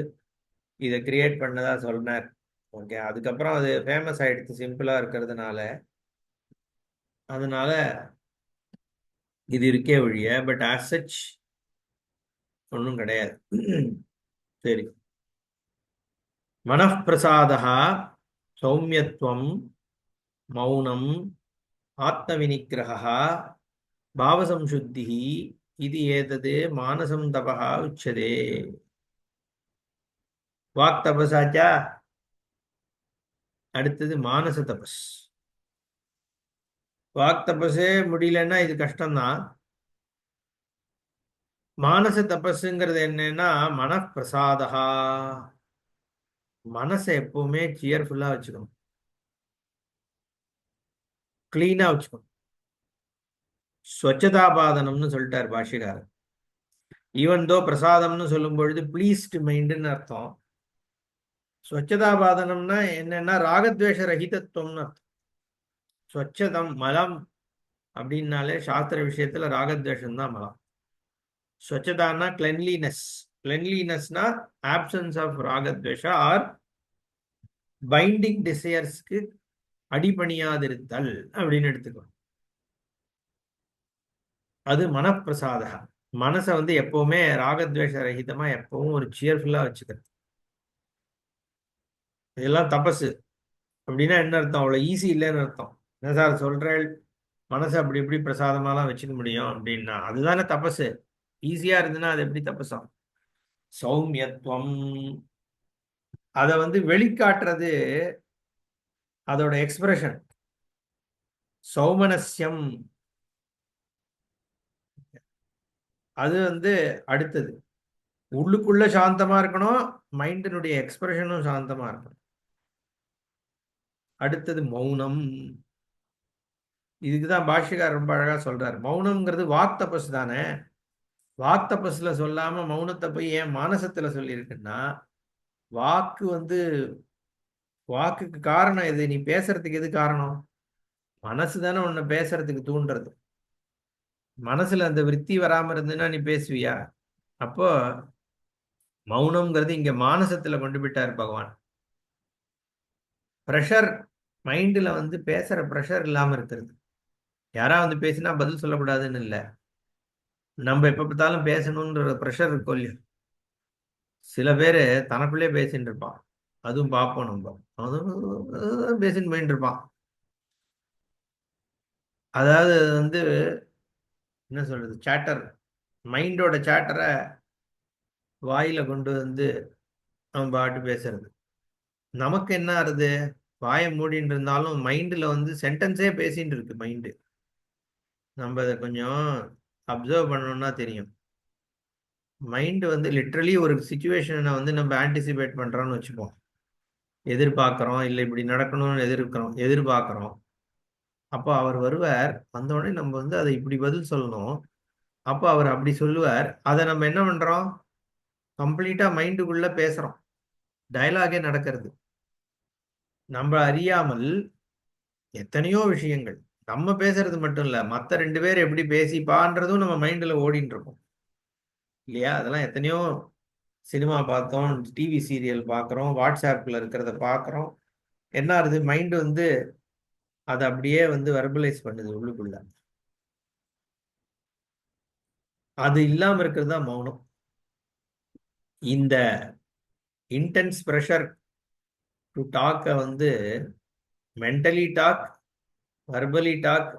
இதை கிரியேட் பண்ணதா சொன்னார். ஓகே, அதுக்கப்புறம் அது ஃபேமஸ் ஆயிடுச்சு சிம்பிளா இருக்கிறதுனால. அதனால இது இருக்கே ஒழிய பட் ஆஸ் சச் ஒன்றும் கிடையாது. சரி. மனப்பிரசாதா சௌமியத்துவம் மௌனம் ஆத்மவினிகிரகா பாவசம்சுத்தி இது ஏதது மானசம் தபா உச்சதே. வாக் தபசாச்சா, அடுத்தது மானச தபஸ். வாக் தபஸே முடியலன்னா இது கஷ்டம்தான். மானச தபஸுங்கிறது என்னன்னா மனப்பிரசாதா, மனசை எப்பவுமே சியர்ஃபுல்லா வச்சுக்கணும், கிளீனா வச்சுக்கணும். ஸ்வச்சதாபாதனம்னு சொல்லிட்டார் பாஷ்யக்காரர். ஈவன் தோ பிரசாதம்னு சொல்லும் பொழுது ப்ளீஸ்டு மைண்டுன்னு அர்த்தம். ஸ்வச்சதாபாதனம்னா என்னன்னா ராகத்வேஷ ரஹிதத்துவம்னு அர்த்தம். ஸ்வச்சதம் மலம் அப்படின்னாலே சாஸ்திர விஷயத்துல ராகத்வேஷம் தான் மலம். ஸ்வச்சதான்னா கிளென்லினஸ், கிளென்லினஸ்னா ஆப்சன்ஸ் ஆஃப் ராகத்வேஷா ஆர் பைண்டிங் டிசையர்ஸ்க்கு அடிபணியாதிருத்தல் அப்படின்னு எடுத்துக்கணும். அது மனப்பிரசாதா, மனசை வந்து எப்பவுமே ராகத்வேஷ ரஹிதமா எப்பவும் ஒரு சியர்ஃபுல்லா வச்சுக்கிறது. இதெல்லாம் தபசு. அப்படின்னா என்ன அர்த்தம்? அவ்வளோ ஈஸி இல்லைன்னு அர்த்தம். என்ன சார் சொல்றேன், மனசை அப்படி எப்படி பிரசாதமாலாம் வச்சுக்க முடியும் அப்படின்னா அதுதானே தபசு. ஈஸியா இருந்துன்னா அது எப்படி தபசம்? சௌமியத்துவம், அதை வந்து வெளிக்காட்டுறது, அதோட எக்ஸ்பிரஷன். சௌமனஸ்யம், அது வந்து அடுத்தது. உள்ளுக்குள்ள சாந்தமா இருக்கணும், மைண்டினுடைய எக்ஸ்பிரஷனும் சாந்தமா இருக்கணும். அடுத்தது மௌனம். இதுக்குதான் பாஷ்யக்கார் ரொம்ப அழகா சொல்றாரு, மௌனம்ங்கிறது வாக் தபஸ் தானே. வாக் தபஸ்ல சொல்லாம மௌனத்தை போய் ஏன் மானசத்துல சொல்லியிருக்குன்னா, வாக்கு வந்து, வாக்குக்கு காரணம் எது? நீ பேசுறதுக்கு எது காரணம்? மனசு தானே உன்னை பேசுறதுக்கு தூண்டுறது. மனசுல அந்த விருத்தி வராம இருந்துன்னா நீ பேசுவியா? அப்போ மௌனம்ங்கிறது இங்க மானசத்துல கொண்டு போயிட்டார் பகவான். ப்ரெஷர், மைண்ட்ல வந்து பேசுற ப்ரெஷர் இல்லாம இருக்கிறது. யாரா வந்து பேசினா பதில் சொல்லக்கூடாதுன்னு இல்லை, நம்ம எப்ப பார்த்தாலும் பேசணுன்ற ப்ரெஷர் இருக்கும் இல்லையா. சில பேர் தனக்குள்ளே பேசிட்டு இருப்பான், அதுவும் பார்ப்போம் நம்ம, அதுவும் பேசிட்டு போயிட்டு இருப்பான். அதாவது வந்து என்ன சொல்றது, சாட்டர், மைண்டோட சாட்டரை வாயில கொண்டு வந்து அவன் பாட்டு பேசுறது. நமக்கு என்ன ஆறுது, வாயை மூடிட்டு இருந்தாலும் மைண்டில் வந்து சென்டென்ஸே பேசிட்டு இருக்கு மைண்டு. நம்ம அதை கொஞ்சம் அப்சர்வ் பண்ணணும்னா தெரியும். மைண்டு வந்து லிட்ரலி ஒரு சுச்சுவேஷனை வந்து நம்ம ஆன்டிசிபேட் பண்றோம்னு வச்சுப்போம், எதிர்பார்க்குறோம், இல்லை இப்படி நடக்கணும்னு எதிர்பார்க்குறோம். அப்போ அவர் வருவார், வந்தோடனே நம்ம வந்து அதை இப்படி பதில் சொல்லணும். அப்போ அவர் அப்படி சொல்லுவார், அதை நம்ம என்ன பண்றோம், கம்ப்ளீட்டா மைண்டுக்குள்ள பேசுறோம், டயலாகே நடக்கிறது. நம்ம அறியாமல் எத்தனையோ விஷயங்கள், நம்ம பேசுறது மட்டும் இல்ல, மற்ற ரெண்டு பேர் எப்படி பேசிப்பான்றதும் நம்ம மைண்ட்ல ஓடிட்டு இருக்கோம் இல்லையா. அதெல்லாம் எத்தனையோ சினிமா பார்த்தோம், டிவி சீரியல் பார்க்குறோம், வாட்ஸ்அப்ல இருக்கிறத பார்க்குறோம். என்ன ஆகுது, மைண்டு வந்து அதை அப்படியே வந்து வெர்பலைஸ் பண்ணுது உள்ளுக்குள்ள. அது இல்லாம இருக்கிறது தான் மௌனம். இந்த இன்டென்ஸ் ப்ரெஷர் டு டாக்க வந்து மென்டலி டாக், வர்பலி டாக்,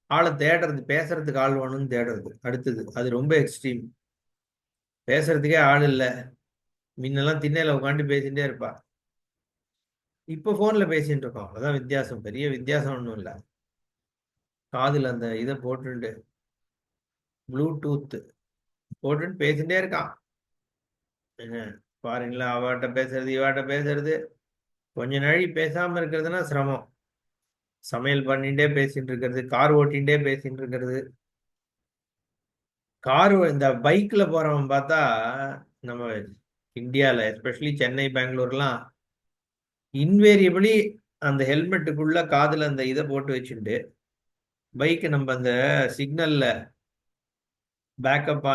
ஆளை தேடுறது, பேசுறதுக்கு ஆள் வேணும்னு தேடுறது. அடுத்தது அது ரொம்ப எக்ஸ்ட்ரீம். பேசுறதுக்கே ஆள் இல்லை. முன்னெல்லாம் திண்ணையில உட்காந்து பேசிட்டே இருப்பா, இப்போ போன்ல பேசிட்டு இருக்கோம். அதான் வித்தியாசம், பெரிய வித்தியாசம் ஒன்றும் இல்லை. காதுல அந்த இதை போட்டுட்டு, ப்ளூடூத் போட்டுட்டு பேசிட்டே இருக்கான். பாருங்களா, அவட்ட பேசுறது இவாட்ட பேசுறது, கொஞ்ச நாளை பேசாம இருக்கிறதுனா சிரமம். சமையல் பண்ணிட்டே பேசிட்டு இருக்கிறது, கார் ஓட்டிகிட்டே பேசிட்டு இருக்கிறது. கார் இந்த பைக்ல போறவன் பார்த்தா நம்ம இந்தியாவில் எஸ்பெஷலி சென்னை பெங்களூர்லாம் இன்வேரியபிளி அந்த ஹெல்மெட்டுக்குள்ள காதுல அந்த இதை போட்டு வச்சுட்டு பைக்கு நம்ம அந்த சிக்னல்ல பேக்கப்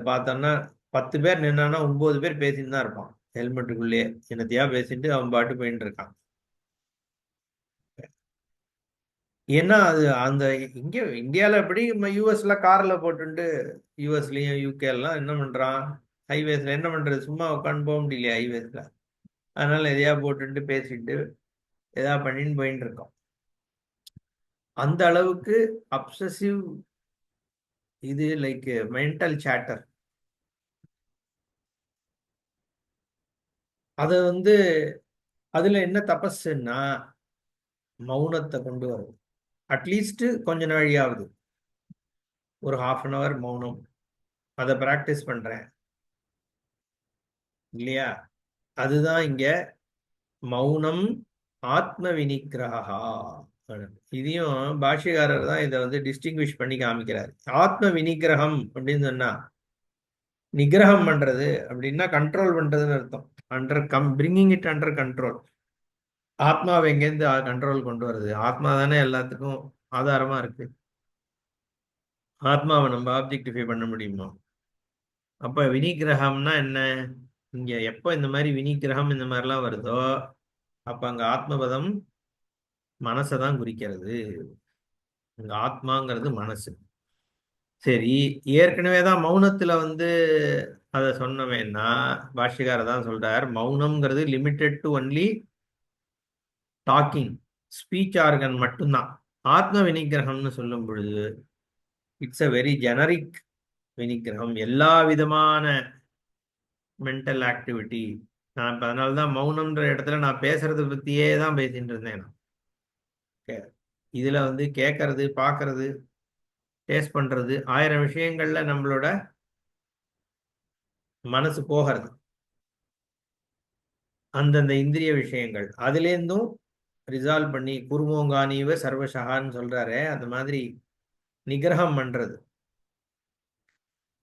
பார்த்தோம்னா 10 பேர் நின்னானா 9 பேர் பேசிட்டு தான் இருப்பான் ஹெல்மெட்டுக்குள்ளேயே. என்னத்தையா பேசிட்டு அவன் பாட்டு போயிட்டு இருக்கான். ஏன்னா அது அந்த இங்க இந்தியாவில் எப்படி யூஎஸ்ல கார்ல போட்டுட்டு யூஎஸ்லயும் யூகே எல்லாம் என்ன பண்றான், ஹைவேஸ்ல என்ன பண்றது, சும்மா உட்காந்து போக முடியலையா ஹைவேஸ்ல. அதனால எதையா போட்டுட்டு பேசிட்டு எதா பண்ணின்னு போயிட்டு இருக்கோம். அந்த அளவுக்கு அப்சசிவ் இது லைக் மென்டல் சேட்டர். அது அதுல என்ன தபஸ்ன்னா மௌனத்தை கொண்டு வரும். அட்லீஸ்ட் கொஞ்ச நாழியாவது ஒரு ½ மௌனம் அதை பிராக்டிஸ் பண்றேன் இல்லையா. அதுதான் இங்க மௌனம் ஆத்ம வினிகிரகா. இதையும் பாஷ்யக்காரர் தான் இதை டிஸ்டிங்விஷ் பண்ணி காமிக்கிறார். ஆத்ம வினிகிரகம் அப்படின்னு சொன்னா நிகிரகம் பண்றது அப்படின்னா கண்ட்ரோல் பண்றதுன்னு அர்த்தம். Bringing it under control. ஆத்மாவை எங்கேருந்து கண்ட்ரோல் கொண்டு வருது? ஆத்மா தானே எல்லாத்துக்கும் ஆதாரமா இருக்கு. ஆத்மாவை நம்ம ஆப்ஜெக்டிஃபை பண்ண முடியுமா? அப்ப வினிகிரகம்னா என்ன? இங்க எப்போ இந்த மாதிரி வினிகிரகம் இந்த மாதிரிலாம் வருதோ அப்ப அங்க ஆத்மபதம் மனசை தான் குறிக்கிறது. அங்க ஆத்மாங்கிறது மனசு. சரி, ஏற்கனவே தான் மௌனத்துல அதை சொன்னவேன்னா பாஷ்யக்காரர் தான் சொல்றார், மௌனம்ங்கிறது limited to only talking, speech organ மட்டும்தான். ஆத்ம வினிகிரகம்னு சொல்லும் பொழுது இட்ஸ் அ வெரி ஜெனரிக் வினிகிரகம், எல்லா விதமான மென்டல் ஆக்டிவிட்டி. நான் இப்போ அதனால தான் மௌனம்ன்ற இடத்துல நான் பேசுறதை பற்றியே தான் பேசிட்டு இருந்தேன். இதுல கேட்கறது, பார்க்கறது, டேஸ்ட் பண்றது, 1000 விஷயங்கள்ல நம்மளோட மனசு போகிறது. அந்தந்த இந்திரிய விஷயங்கள் அதுலேருந்தும் ரிசால்வ் பண்ணி குருமோங்கானீவ சர்வசகான்னு சொல்றாரு. அந்த மாதிரி நிகிரகம் பண்றது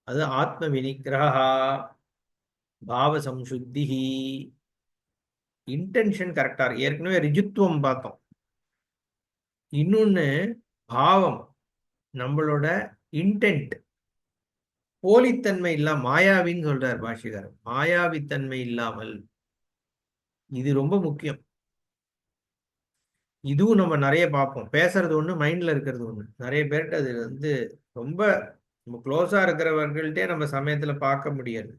அது ஆத்ம வினிகிரகா. பாவ சம்சுத்தி, இன்டென்ஷன் கரெக்டா இருக்கு. ஏற்கனவே ரிஜுத்துவம் பார்த்தோம். இன்னொன்னு பாவம், நம்மளோட இன்டென்ட் போலித்தன்மை இல்லாம, மாயாவின்னு சொல்றார் பாஷிகாரர், மாயாவித்தன்மை இல்லாமல். இது ரொம்ப முக்கியம். இதுவும் நம்ம நிறைய பார்ப்போம். பேசுறது ஒண்ணு, மைண்ட்ல இருக்கிறது ஒண்ணு. நிறைய பேர்கிட்ட அது ரொம்ப நம்ம க்ளோஸா இருக்கிறவர்கள்ட்டே நம்ம சமயத்துல பார்க்க முடியாது.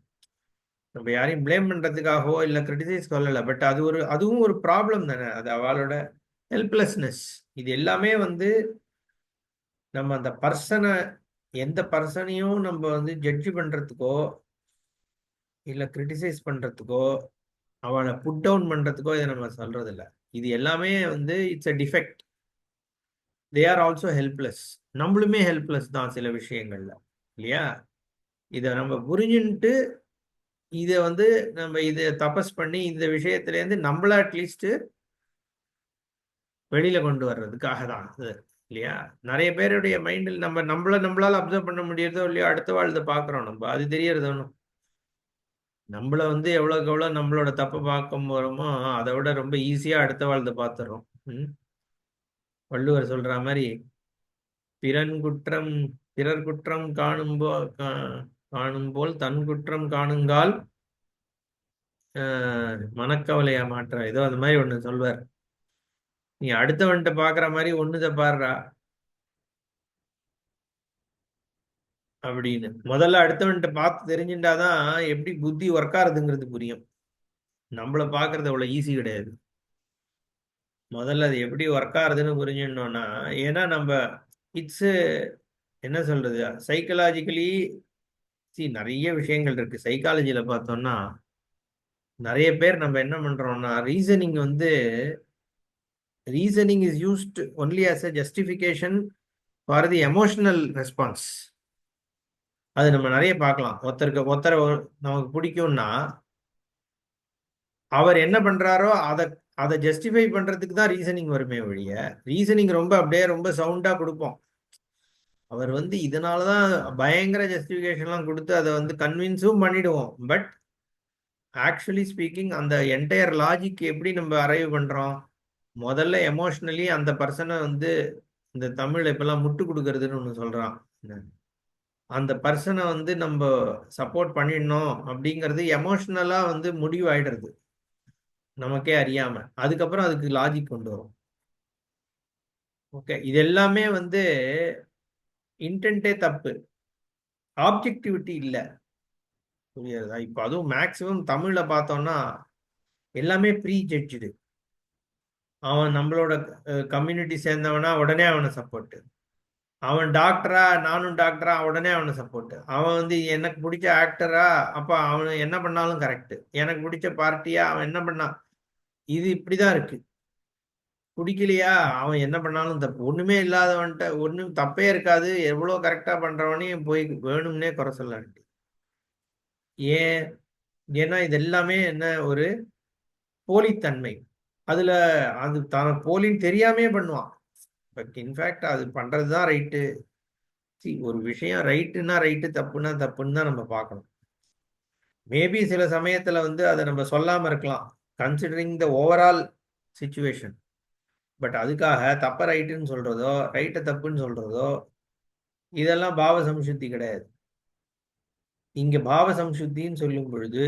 நம்ம யாரையும் பிளேம் பண்றதுக்காகவோ இல்லை கிரிட்டிசைஸ் சொல்லலை, பட் அதுவும் ஒரு ப்ராப்ளம் தானே. அது அவளோட ஹெல்ப்லெஸ்னஸ். இது எல்லாமே நம்ம அந்த பர்சனை, எந்த பர்சனையும் நம்ம ஜட்ஜ் பண்றதுக்கோ இல்லை கிரிட்டிசைஸ் பண்றதுக்கோ அவளை புட் டவுன் பண்றதுக்கோ இதை நம்ம சொல்றது இல்லை. இது எல்லாமே it's a defect. They are also helpless. நம்மளுமே ஹெல்ப்லெஸ் தான் சில விஷயங்கள்ல இல்லையா. இதை நம்ம புரிஞ்சுட்டு இதை நம்ம இதை தபஸ் பண்ணி இந்த விஷயத்திலேருந்து நம்மள அட்லீஸ்ட் வெளியில கொண்டு வர்றதுக்காக தான் அது இல்லையா. நிறைய பேருடைய மைண்டில் நம்மளால அப்சர்வ் பண்ண முடியறதோ இல்லையோ, அடுத்த வாழ்த்தை பார்க்குறோம் நம்ம, அது தெரியறது ஒன்றும். நம்மள எவ்வளோக்கு எவ்வளோ நம்மளோட தப்பை பார்க்க போகிறோமோ அதை விட ரொம்ப ஈஸியாக அடுத்த வாழ்த்தை பார்த்துடுறோம். வள்ளுவர் சொல்ற மாதிரி பிறர் குற்றம் காணும் போல் தன் குற்றம் காணுங்கால் மனக்கவலையா மாற்ற, ஏதோ அந்த மாதிரி ஒண்ணு சொல்வார். நீ அடுத்தவன்ட்ட பாக்குற மாதிரி ஒண்ணுத பாடுறா அப்படின்னு. முதல்ல அடுத்தவன்ட்ட பார்த்து தெரிஞ்சுட்டாதான் எப்படி புத்தி ஒர்க் ஆகுதுங்கிறது புரியும். நம்மள பாக்குறது அவ்வளவு ஈஸி கிடையாது. முதல்ல அது எப்படி ஒர்க் ஆகுதுன்னு புரிஞ்சிடணும்னா, ஏன்னா நம்ம இட்ஸ் என்ன சொல்றது, சைக்கலாஜிக்கலி நிறைய விஷயங்கள் இருக்கு. சைக்காலஜியில பார்த்தோம்னா நிறைய பேர் நம்ம என்ன பண்றோம்னா, reasoning is used only as a justification for the emotional response. அது நம்ம நிறைய பார்க்கலாம். ஒருத்தரை நமக்கு பிடிக்கும்னா அவர் என்ன பண்றாரோ அதை ஜஸ்டிஃபை பண்றதுக்கு தான் ரீசனிங் வருமே ஒழிய, ரீசனிங் ரொம்ப அப்படியே ரொம்ப சவுண்டா கொடுப்போம். அவர் வந்து இதனாலதான் பயங்கர ஜஸ்டிஃபிகேஷன்லாம் கொடுத்து அதை வந்து கன்வின்ஸும் பண்ணிடுவோம். பட் ஆக்சுவலி ஸ்பீக்கிங் அந்த என்டையர் லாஜிக் எப்படி நம்ம அரைவ் பண்றோம்? முதல்ல எமோஷனலி அந்த பர்சனை வந்து, இந்த தமிழ் இப்பெல்லாம் முட்டு கொடுக்கறதுன்னு ஒன்று சொல்றான். அந்த பர்சனை வந்து நம்ம சப்போர்ட் பண்ணிடணும் அப்படிங்கிறது எமோஷனலா வந்து முடிவு ஆயிடுறது நமக்கே அறியாம. அதுக்கப்புறம் அதுக்கு லாஜிக் கொண்டு வரும். ஓகே, இது எல்லாமே வந்து இன்டென்ட்டே தப்பு, ஆப்ஜெக்டிவிட்டி இல்லை. புரியுறதா? இப்போ அதுவும் மேக்சிமம் தமிழ்ல பார்த்தோம்னா எல்லாமே ப்ரீ ஜட்ஜ்டு. அவன் நம்மளோட கம்யூனிட்டி சேர்ந்தவனா உடனே அவனை சப்போர்ட், அவன் டாக்டரா நானும் டாக்டரா உடனே அவனை சப்போர்ட், அவன் வந்து எனக்கு பிடிச்ச ஆக்டரா அப்ப அவன் என்ன பண்ணாலும் கரெக்ட், எனக்கு பிடிச்ச பார்ட்டியா அவன் என்ன பண்ணா, இது இப்படிதான் இருக்கு. பிடிக்கலையா அவன் என்ன பண்ணாலும் தப்பு. ஒண்ணுமே இல்லாதவன்ட்ட ஒண்ணும் தப்பே இருக்காது, எவ்வளவு கரெக்டா பண்றவனையும் போய் வேணும்னே குறை சொல்ல. ஏன்? ஏன்னா இது எல்லாமே என்ன, ஒரு போலித்தன்மை. அதுல அது தான் போலின்னு தெரியாமே பண்ணுவான். பட் இன்ஃபேக்ட் அது பண்றதுதான் ரைட்டு. ஒரு விஷயம் ரைட்டுன்னா ரைட்டு, தப்புன்னா தப்புன்னு தான் நம்ம பார்க்கணும். மேபி சில சமயத்துல வந்து அதை நம்ம சொல்லாம இருக்கலாம், considering the overall situation. But அதுக்காக தப்ப ரைட்டுன்னு சொல்றதோ ரைட்டை தப்புன்னு சொல்றதோ இதெல்லாம் பாவ சம்சுத்தி கிடையாது. இங்க பாவ சம்சுத்தின்னு சொல்லும் பொழுது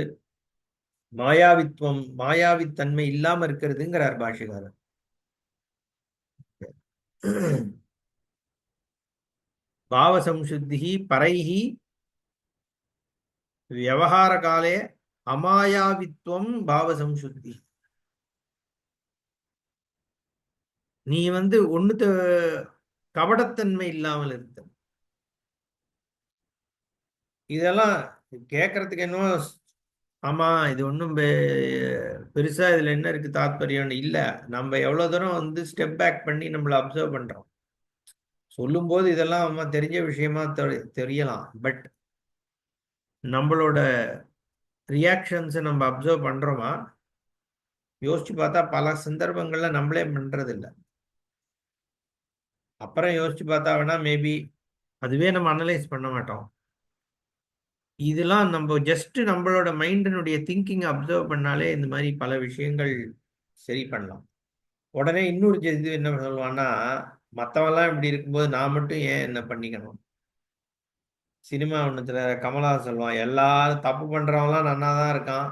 மாயாவித்வம், மாயாவித்தன்மை இல்லாம இருக்கிறதுங்கிறார் பாஷிகாரர். பாவ சம்சுத்தி பரைஹி வியவஹார காலே அமாயாவித்வம் பாவ சம்சுத்தி. நீ வந்து ஒண்ணு கபடத்தன்மை இல்லாமல் இருக்க. இதெல்லாம் கேட்கறதுக்கு என்னவோ ஆமா இது ஒன்றும் பெருசா இதுல என்ன இருக்கு தாத்பரியம்னு இல்ல. நம்ம எவ்வளவு தூரம் வந்து ஸ்டெப் பேக் பண்ணி நம்மள அப்சர்வ் பண்றோம். சொல்லும் போது இதெல்லாம் அம்மா தெரிஞ்ச விஷயமா தெரியலாம். பட் நம்மளோட ரியாக்ஷன்ஸை நம்ம அப்சர்வ் பண்றோமா? யோசிச்சு பார்த்தா பல சந்தர்ப்பங்கள்ல நம்மளே பண்றது இல்லை. அப்புறம் யோசிச்சு பார்த்தா வேணா மேபி அதுவே நம்ம அனலைஸ் பண்ண மாட்டோம். இதெல்லாம் நம்ம ஜஸ்ட் நம்மளோட மைண்டினுடைய திங்கிங் அப்சர்வ் பண்ணாலே இந்த மாதிரி பல விஷயங்கள் சரி பண்ணலாம். உடனே இன்னொரு இது என்ன சொல்லுவான்னா, மற்றவெல்லாம் இப்படி இருக்கும்போது நான் மட்டும் ஏன் என்ன பண்ணிக்கணும்? சினிமா ஒன்றுத்துல கமலா சொல்லுவான், எல்லாரும் தப்பு பண்றவன்லாம் நன்னா தான் இருக்கான்,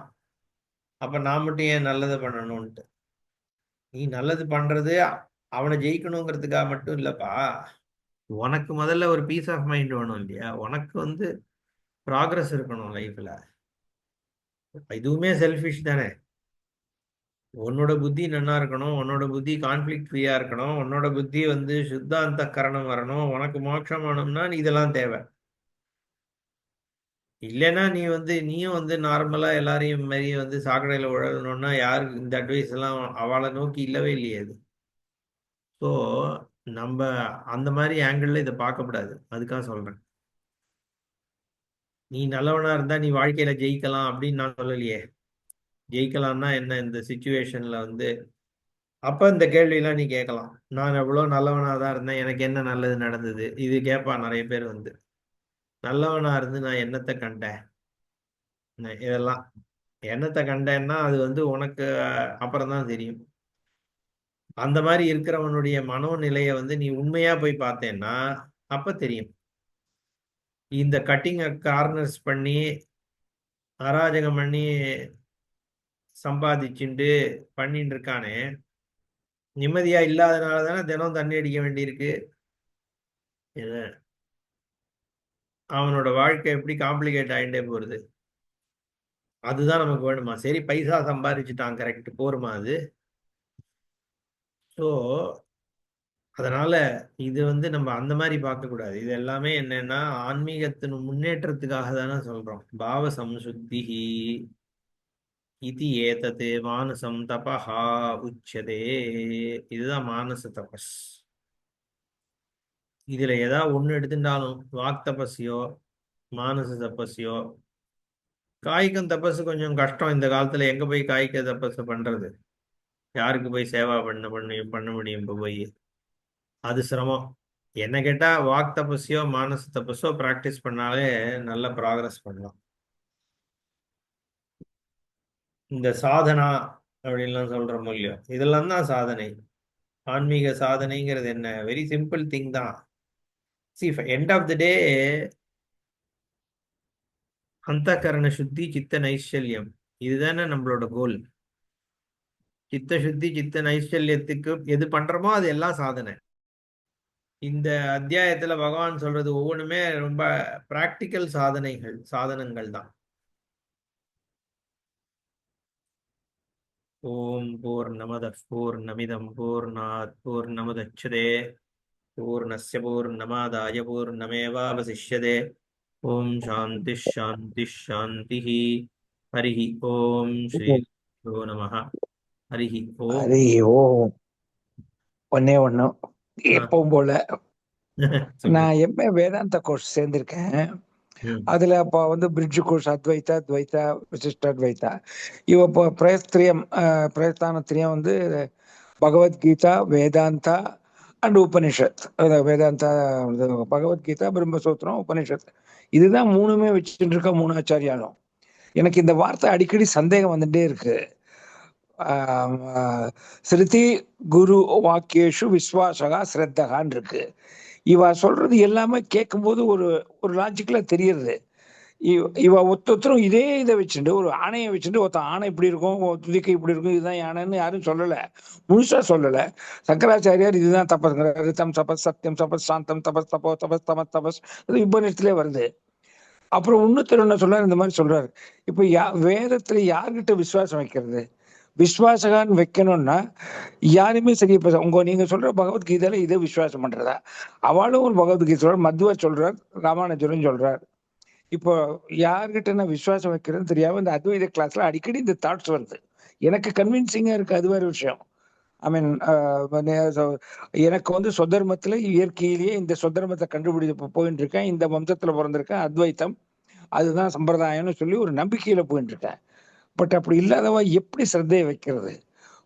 அப்ப நான் மட்டும் ஏன் நல்லதை பண்ணணும்ட்டு. நீ நல்லது பண்றது அவனை ஜெயிக்கணுங்கிறதுக்காக மட்டும் இல்லப்பா. உனக்கு முதல்ல ஒரு பீஸ் ஆஃப் மைண்ட் வேணும் இல்லையா? உனக்கு வந்து ப்ராக்ரஸ் இருக்கணும் லைஃப்ல. இதுவுமே செல்ஃபிஷ் தானே. உன்னோட புத்தி நன்னா இருக்கணும், உன்னோட புத்தி கான்ஃபிளிக்ட் ஃப்ரீயா இருக்கணும், உன்னோட புத்தி வந்து சுத்தாந்த கரணம் வரணும், உனக்கு மோட்சம் வேணும்னா இதெல்லாம் தேவை. இல்லைன்னா நீ வந்து நீயும் வந்து நார்மலா எல்லாரையும் மாரி வந்து சாக்கடையில உழலணும்னா யாருக்கு இந்த அட்வைஸ் எல்லாம் அவளை நோக்கி இல்லவே இல்லையே அது. ஸோ நம்ம அந்த மாதிரி ஆங்கிள் இதை பார்க்கக்கூடாது. அதுக்காக சொல்றேன். நீ நல்லவனா இருந்தா நீ வாழ்க்கையில ஜெயிக்கலாம் அப்படின்னு நான் சொல்லலையே. ஜெயிக்கலாம்னா என்ன, இந்த சுச்சுவேஷன்ல வந்து அப்ப இந்த கேள்வியெல்லாம் நீ கேட்கலாம். நான் எவ்வளவு நல்லவனா தான் இருந்தேன், எனக்கு என்ன நல்லது நடந்தது, இது கேட்பா நிறைய பேர் வந்து. நல்லவனா இருந்து நான் என்னத்தை கண்டேன்? இதெல்லாம் என்னத்தை கண்டேன்னா அது வந்து உனக்கு அப்புறம் தான் தெரியும். அந்த மாதிரி இருக்கிறவனுடைய மனோநிலையை வந்து நீ உண்மையா போய் பார்த்தேன்னா அப்ப தெரியும். இந்த கட்டிங் கார்னர்ஸ் பண்ணி அராஜகம் பண்ணி சம்பாதிச்சுண்டு பண்ணிட்டு இருக்கானே, நிம்மதியா இல்லாதனால தானே தினம் தண்ணி அடிக்க வேண்டியிருக்கு. அவனோட வாழ்க்கை எப்படி காம்ப்ளிகேட் ஆகிட்டே போறது? அதுதான் நமக்கு வேணுமா? சரி, பைசா சம்பாதிச்சுட்டான், கரெக்ட், போருமா அது? ஸோ அதனால இது வந்து நம்ம அந்த மாதிரி பார்க்கக்கூடாது. இது எல்லாமே என்னன்னா ஆன்மீகத்தின் முன்னேற்றத்துக்காக தானே சொல்றோம். பாவ சம்சுத்தி இது ஏதது மானசம் தபஹா உச்சதே. இதுதான் மானச தபஸ். இதுல ஏதாவது ஒண்ணு எடுத்துட்டாலும் வாக் தபஸ்யோ மானச தபஸ்யோ, காய்க்கும் தபசு கொஞ்சம் கஷ்டம் இந்த காலத்துல. எங்க போய் காய்க்க தபசு பண்றது? யாருக்கு போய் சேவா பண்ண முடியும் இப்போ போய்? அது சிரமம். என்ன கேட்டா வாக் தபஸையோ மானச தபஸோ பிராக்டிஸ் பண்ணாலே நல்ல ப்ராக்ரஸ் பண்ணலாம். இந்த சாதனா அப்படின்லாம் சொல்றோமோ இல்லையோ, இதெல்லாம் தான் சாதனை. ஆன்மீக சாதனைங்கிறது என்ன? வெரி சிம்பிள் திங் தான். சி எண்ட் ஆஃப் த டே அந்தகரண சுத்தி சித்த நைஷ்சல்யம், இதுதானே நம்மளோட கோல். சித்த சுத்தி சித்த நைஷ்சல்யத்துக்கு எது பண்றோமோ அது எல்லாம் சாதனை. இந்த அத்தியாயத்துல பகவான் சொல்றது ஒவ்வொன்றுமே ரொம்ப பிராக்டிக்கல் சாதனங்கள் தான். ஓம் பூர்ணமத பூர்ணமிதம் பூர்ணாத் பூர்ணமுதச்யதே பூர்ணஸ்ய பூர்ணமாதாய பூர்ணமேவாவசிஷ்யதே. ஓம் சாந்தி ஷாந்தி ஷாந்தி. ஹரிஹி ஓம் ஸ்ரீ குருभ्यो நமः. ஹரிஹி ஓம். அது ஓ ஒன்னே ஒண்ணு ஆ, எப்பவும் போல சொல்லு. நான் எம்ஏ வேதாந்தா கோர்ஸ் சேர்ந்திருக்கேன். ம், அதுல அப்ப வந்து பிரிட்ஜ் கோர்ஸ் அத்வைதா துவைதா விசிஷ்டாத்வைதா. இவ இப்போ பிரயஸ்தானத்திரியம் வந்து பகவத்கீதா வேதாந்தா அண்ட் உபனிஷத். வேதாந்தா பகவத்கீதா பிரம்மசூத்திரம் உபனிஷத், இதுதான் மூணுமே வச்சுட்டு இருக்க மூணு ஆச்சாரியாலும். எனக்கு இந்த வார்த்தை அடிக்கடி சந்தேகம் வந்துட்டே இருக்கு. ஸ்ருதி குரு வாக்கியேஷு விஸ்வாசகா ஸ்ரத்தகான்னு இருக்கு. இவ சொல்றது எல்லாமே கேட்கும்போது ஒரு ஒரு லாஜிக்கலா தெரியுது. இவ ஒருத்தரும் இதே இதை வச்சுட்டு ஒரு ஆணையை வச்சுட்டு ஒருத்தன் ஆணை இப்படி இருக்கும் துதிக்கை இப்படி இருக்கும் இதுதான் யானைன்னு யாரும் சொல்லல, முழுசா சொல்லல. சங்கராச்சாரியார் இதுதான் தபஸ்ங்கிறார். ரிதம் தபஸ் சத்தியம் தபஸ் சாந்தம் தபஸ் தபோ தபஸ் தமஸ் தபஸ், அது உபநிஷத்திலே வருது. அப்புறம் இன்னொருத்தர் என்ன சொல்றாரு, இந்த மாதிரி சொல்றாரு. இப்ப வேதத்துல யார்கிட்ட விசுவாசம் வைக்கிறது? விஸ்வாசகான்னு வைக்கணும்னா யாருமே சரி. இப்ப நீங்க சொல்ற பகவத்கீதையில இதே விசுவாசம் பண்றதா? அவளும் ஒரு பகவத்கீதை சொல்றார், மத்வர் சொல்றார், ராமானுஜரும் சொல்றார். இப்போ யார்கிட்ட நான் விசுவாசம் வைக்கிறேன்னு தெரியாம இந்த அத்வைத கிளாஸ்ல அடிக்கடி இந்த தாட்ஸ் வருது. எனக்கு கன்வின்சிங்கா இருக்கு, அது வேற விஷயம். ஐ மீன் எனக்கு வந்து சொத்தர்மத்துல இயற்கையிலேயே இந்த சொத்தர்மத்தை கண்டுபிடிச்சு போயிட்டு இருக்கேன். இந்த வம்சத்துல பிறந்திருக்கேன், அத்வைத்தம் அதுதான் சம்பிரதாயம்னு சொல்லி ஒரு நம்பிக்கையில போயிட்டு இருக்கேன். பட் அப்படி இல்லாதவா எப்படி சிரத்தையை வைக்கிறது?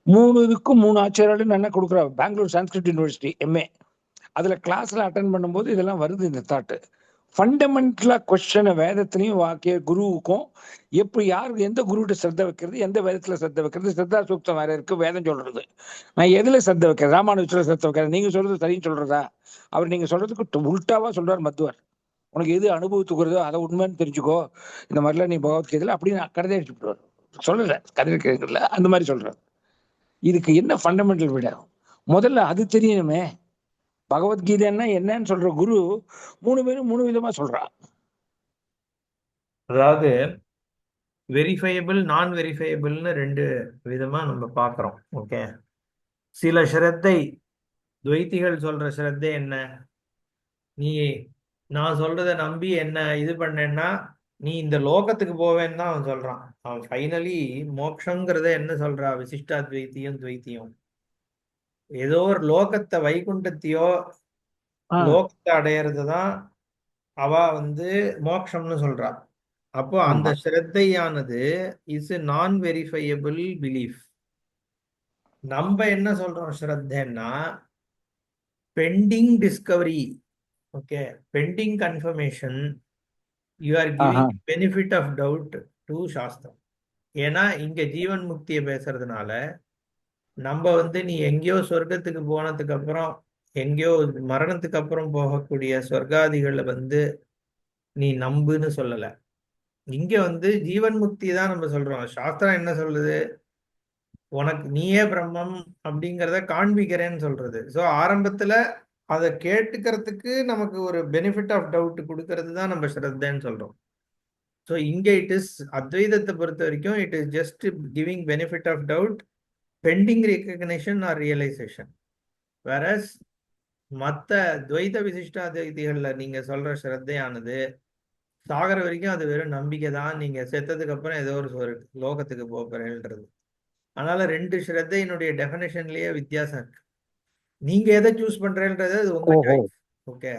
3 இதுக்கும் 3 ஆச்சாரியாலும் என்ன கொடுக்குறா? பெங்களூர் சான்ஸ்கிரிட் யூனிவர்சிட்டி எம்ஏ, அதுல கிளாஸ்ல அட்டன் பண்ணும்போது இதெல்லாம் வருது இந்த தாட்டு. ஃபண்டமெண்டலா கொஸ்டின் வேதத்திலையும் வாக்கிய குருவுக்கும் எப்படி யாருக்கு எந்த குருவிட்ட சிரத்த வைக்கிறது, எந்த வேதத்துல சிரத்த வைக்கிறது? சிரத்தா சூக்தம் வேற இருக்கு, வேதம் சொல்றது. நான் எதுல சிரத்த வைக்கிறேன்? ராமானுஜத்துல சிரத்த வைக்கிறேன். நீங்க சொல்றது சரின்னு சொல்றதா? அவர் நீங்க சொல்றதுக்கு உல்டாவா சொல்றார் மத்வர். உனக்கு எது அனுபவத்துக்கு வருதோ அதை உண்மைன்னு தெரிஞ்சுக்கோ, இந்த மாதிரிலாம் நீ பகவத்கீதையில அப்படின்னு கருதை அடிச்சுட்டு சொல்லல, கதை கேட்கல, அந்த மாதிரி சொல்றாரு. இதுக்கு என்ன ஃபண்டமெண்டல் விட? முதல்ல அது தெரியணுமே. பகவத்கீதைன்னா என்னன்னு சொல்ற குரு 3 பேரும் 3 விதமா சொல்றா. அதாவது வெரிஃபையபிள் நான் வெரிஃபையபிள்னு 2 விதமா நம்ம பார்க்குறோம். ஓகே, சில ஸ்ரத்தை துவைத்திகள் சொல்ற ஸ்ரத்தை என்ன? நீ நான் சொல்றதை நம்பி என்ன இது பண்ணேன்னா நீ இந்த லோகத்துக்கு போவேன்னு தான் அவன் சொல்றான். அவன் ஃபைனலி மோட்சங்கிறத என்ன சொல்றா? விசிஷ்டாத்வைத்தியம் துவைத்தியம். ஏதோ ஒரு லோகத்தை வைகுண்டத்தையோ லோகத்தை அடையிறது தான் அவ வந்து மோட்சம்னு சொல்றா. அப்போ அந்த ஆமா. ஸ்ரத்தையானது இஸ் நான் வெரிஃபையபிள் பிலீஃப். நம்ம என்ன சொல்றோம் ஸ்ரத்தைன்னா pending discovery. Okay, pending confirmation. You are ஆஹா. Giving benefit of doubt to சாஸ்திரம். ஏன்னா இங்க ஜீவன் முக்தியை பேசுறதுனால நம்ம வந்து நீ எங்கேயோ சொர்க்கத்துக்கு போனதுக்கு அப்புறம் எங்கேயோ மரணத்துக்கு அப்புறம் போகக்கூடிய சொர்க்காதிகளை வந்து நீ நம்புன்னு சொல்லல. இங்க வந்து ஜீவன் முக்தி தான் நம்ம சொல்றோம். சாஸ்திரம் என்ன சொல்லுது? உனக்கு நீயே பிரம்மம் அப்படிங்கிறத காண்பிக்கிறேன்னு சொல்றது. ஸோ ஆரம்பத்துல அதை கேட்டுக்கிறதுக்கு நமக்கு ஒரு பெனிஃபிட் ஆஃப் டவுட் கொடுக்கறது தான் நம்ம ஸ்ரத்தைன்னு சொல்றோம். ஸோ இங்க இட் இஸ் அத்வைதத்தை பொறுத்த வரைக்கும் it is just giving benefit of doubt pending recognition or realisation. Whereas மற்ற துவைத விசிஷ்டாத்வைதிகள்ல நீங்க சொல்ற ஸ்ரத்தையானது சாகர வரைக்கும் அது வெறும் நம்பிக்கை தான். நீங்க செத்ததுக்கு அப்புறம் ஏதோ ஒரு லோகத்துக்கு போறேன்றது. அதனால 2 ஸ்ரத்தையினுடைய டெஃபினேஷன்லயே வித்தியாசம் இருக்கு. நீங்க எதை சூஸ் பண்றேன்றது அது உங்க ஓஹோ. சாய்ஸ். ஓகே,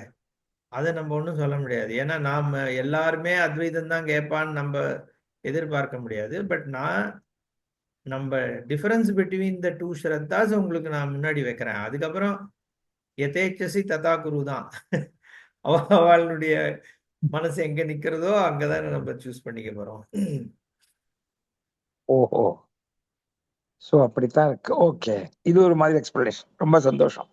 அதை நம்ம ஒன்றும் சொல்ல முடியாது. ஏன்னா நாம எல்லாருமே அத்வைதம் தான் கேட்பான்னு நம்ம எதிர்பார்க்க முடியாது. பட் நான் நம்ம டிஃபரன்ஸ் பிட்வீன் த டூ ஸ்ரத்தாஸ் உங்களுக்கு நான் முன்னாடி வைக்கிறேன். அதுக்கப்புறம் எதேச்சசி ததா குரு தான். அவளுடைய மனசு எங்க நிக்கிறதோ அங்கதானே நம்ம சூஸ் பண்ணிக்க போறோம். ஓஹோ, சோ அப்படித்தான் இருக்கு. ஓகே, இது ஒரு மாதிரி எக்ஸ்பிளனேஷன். ரொம்ப சந்தோஷம்.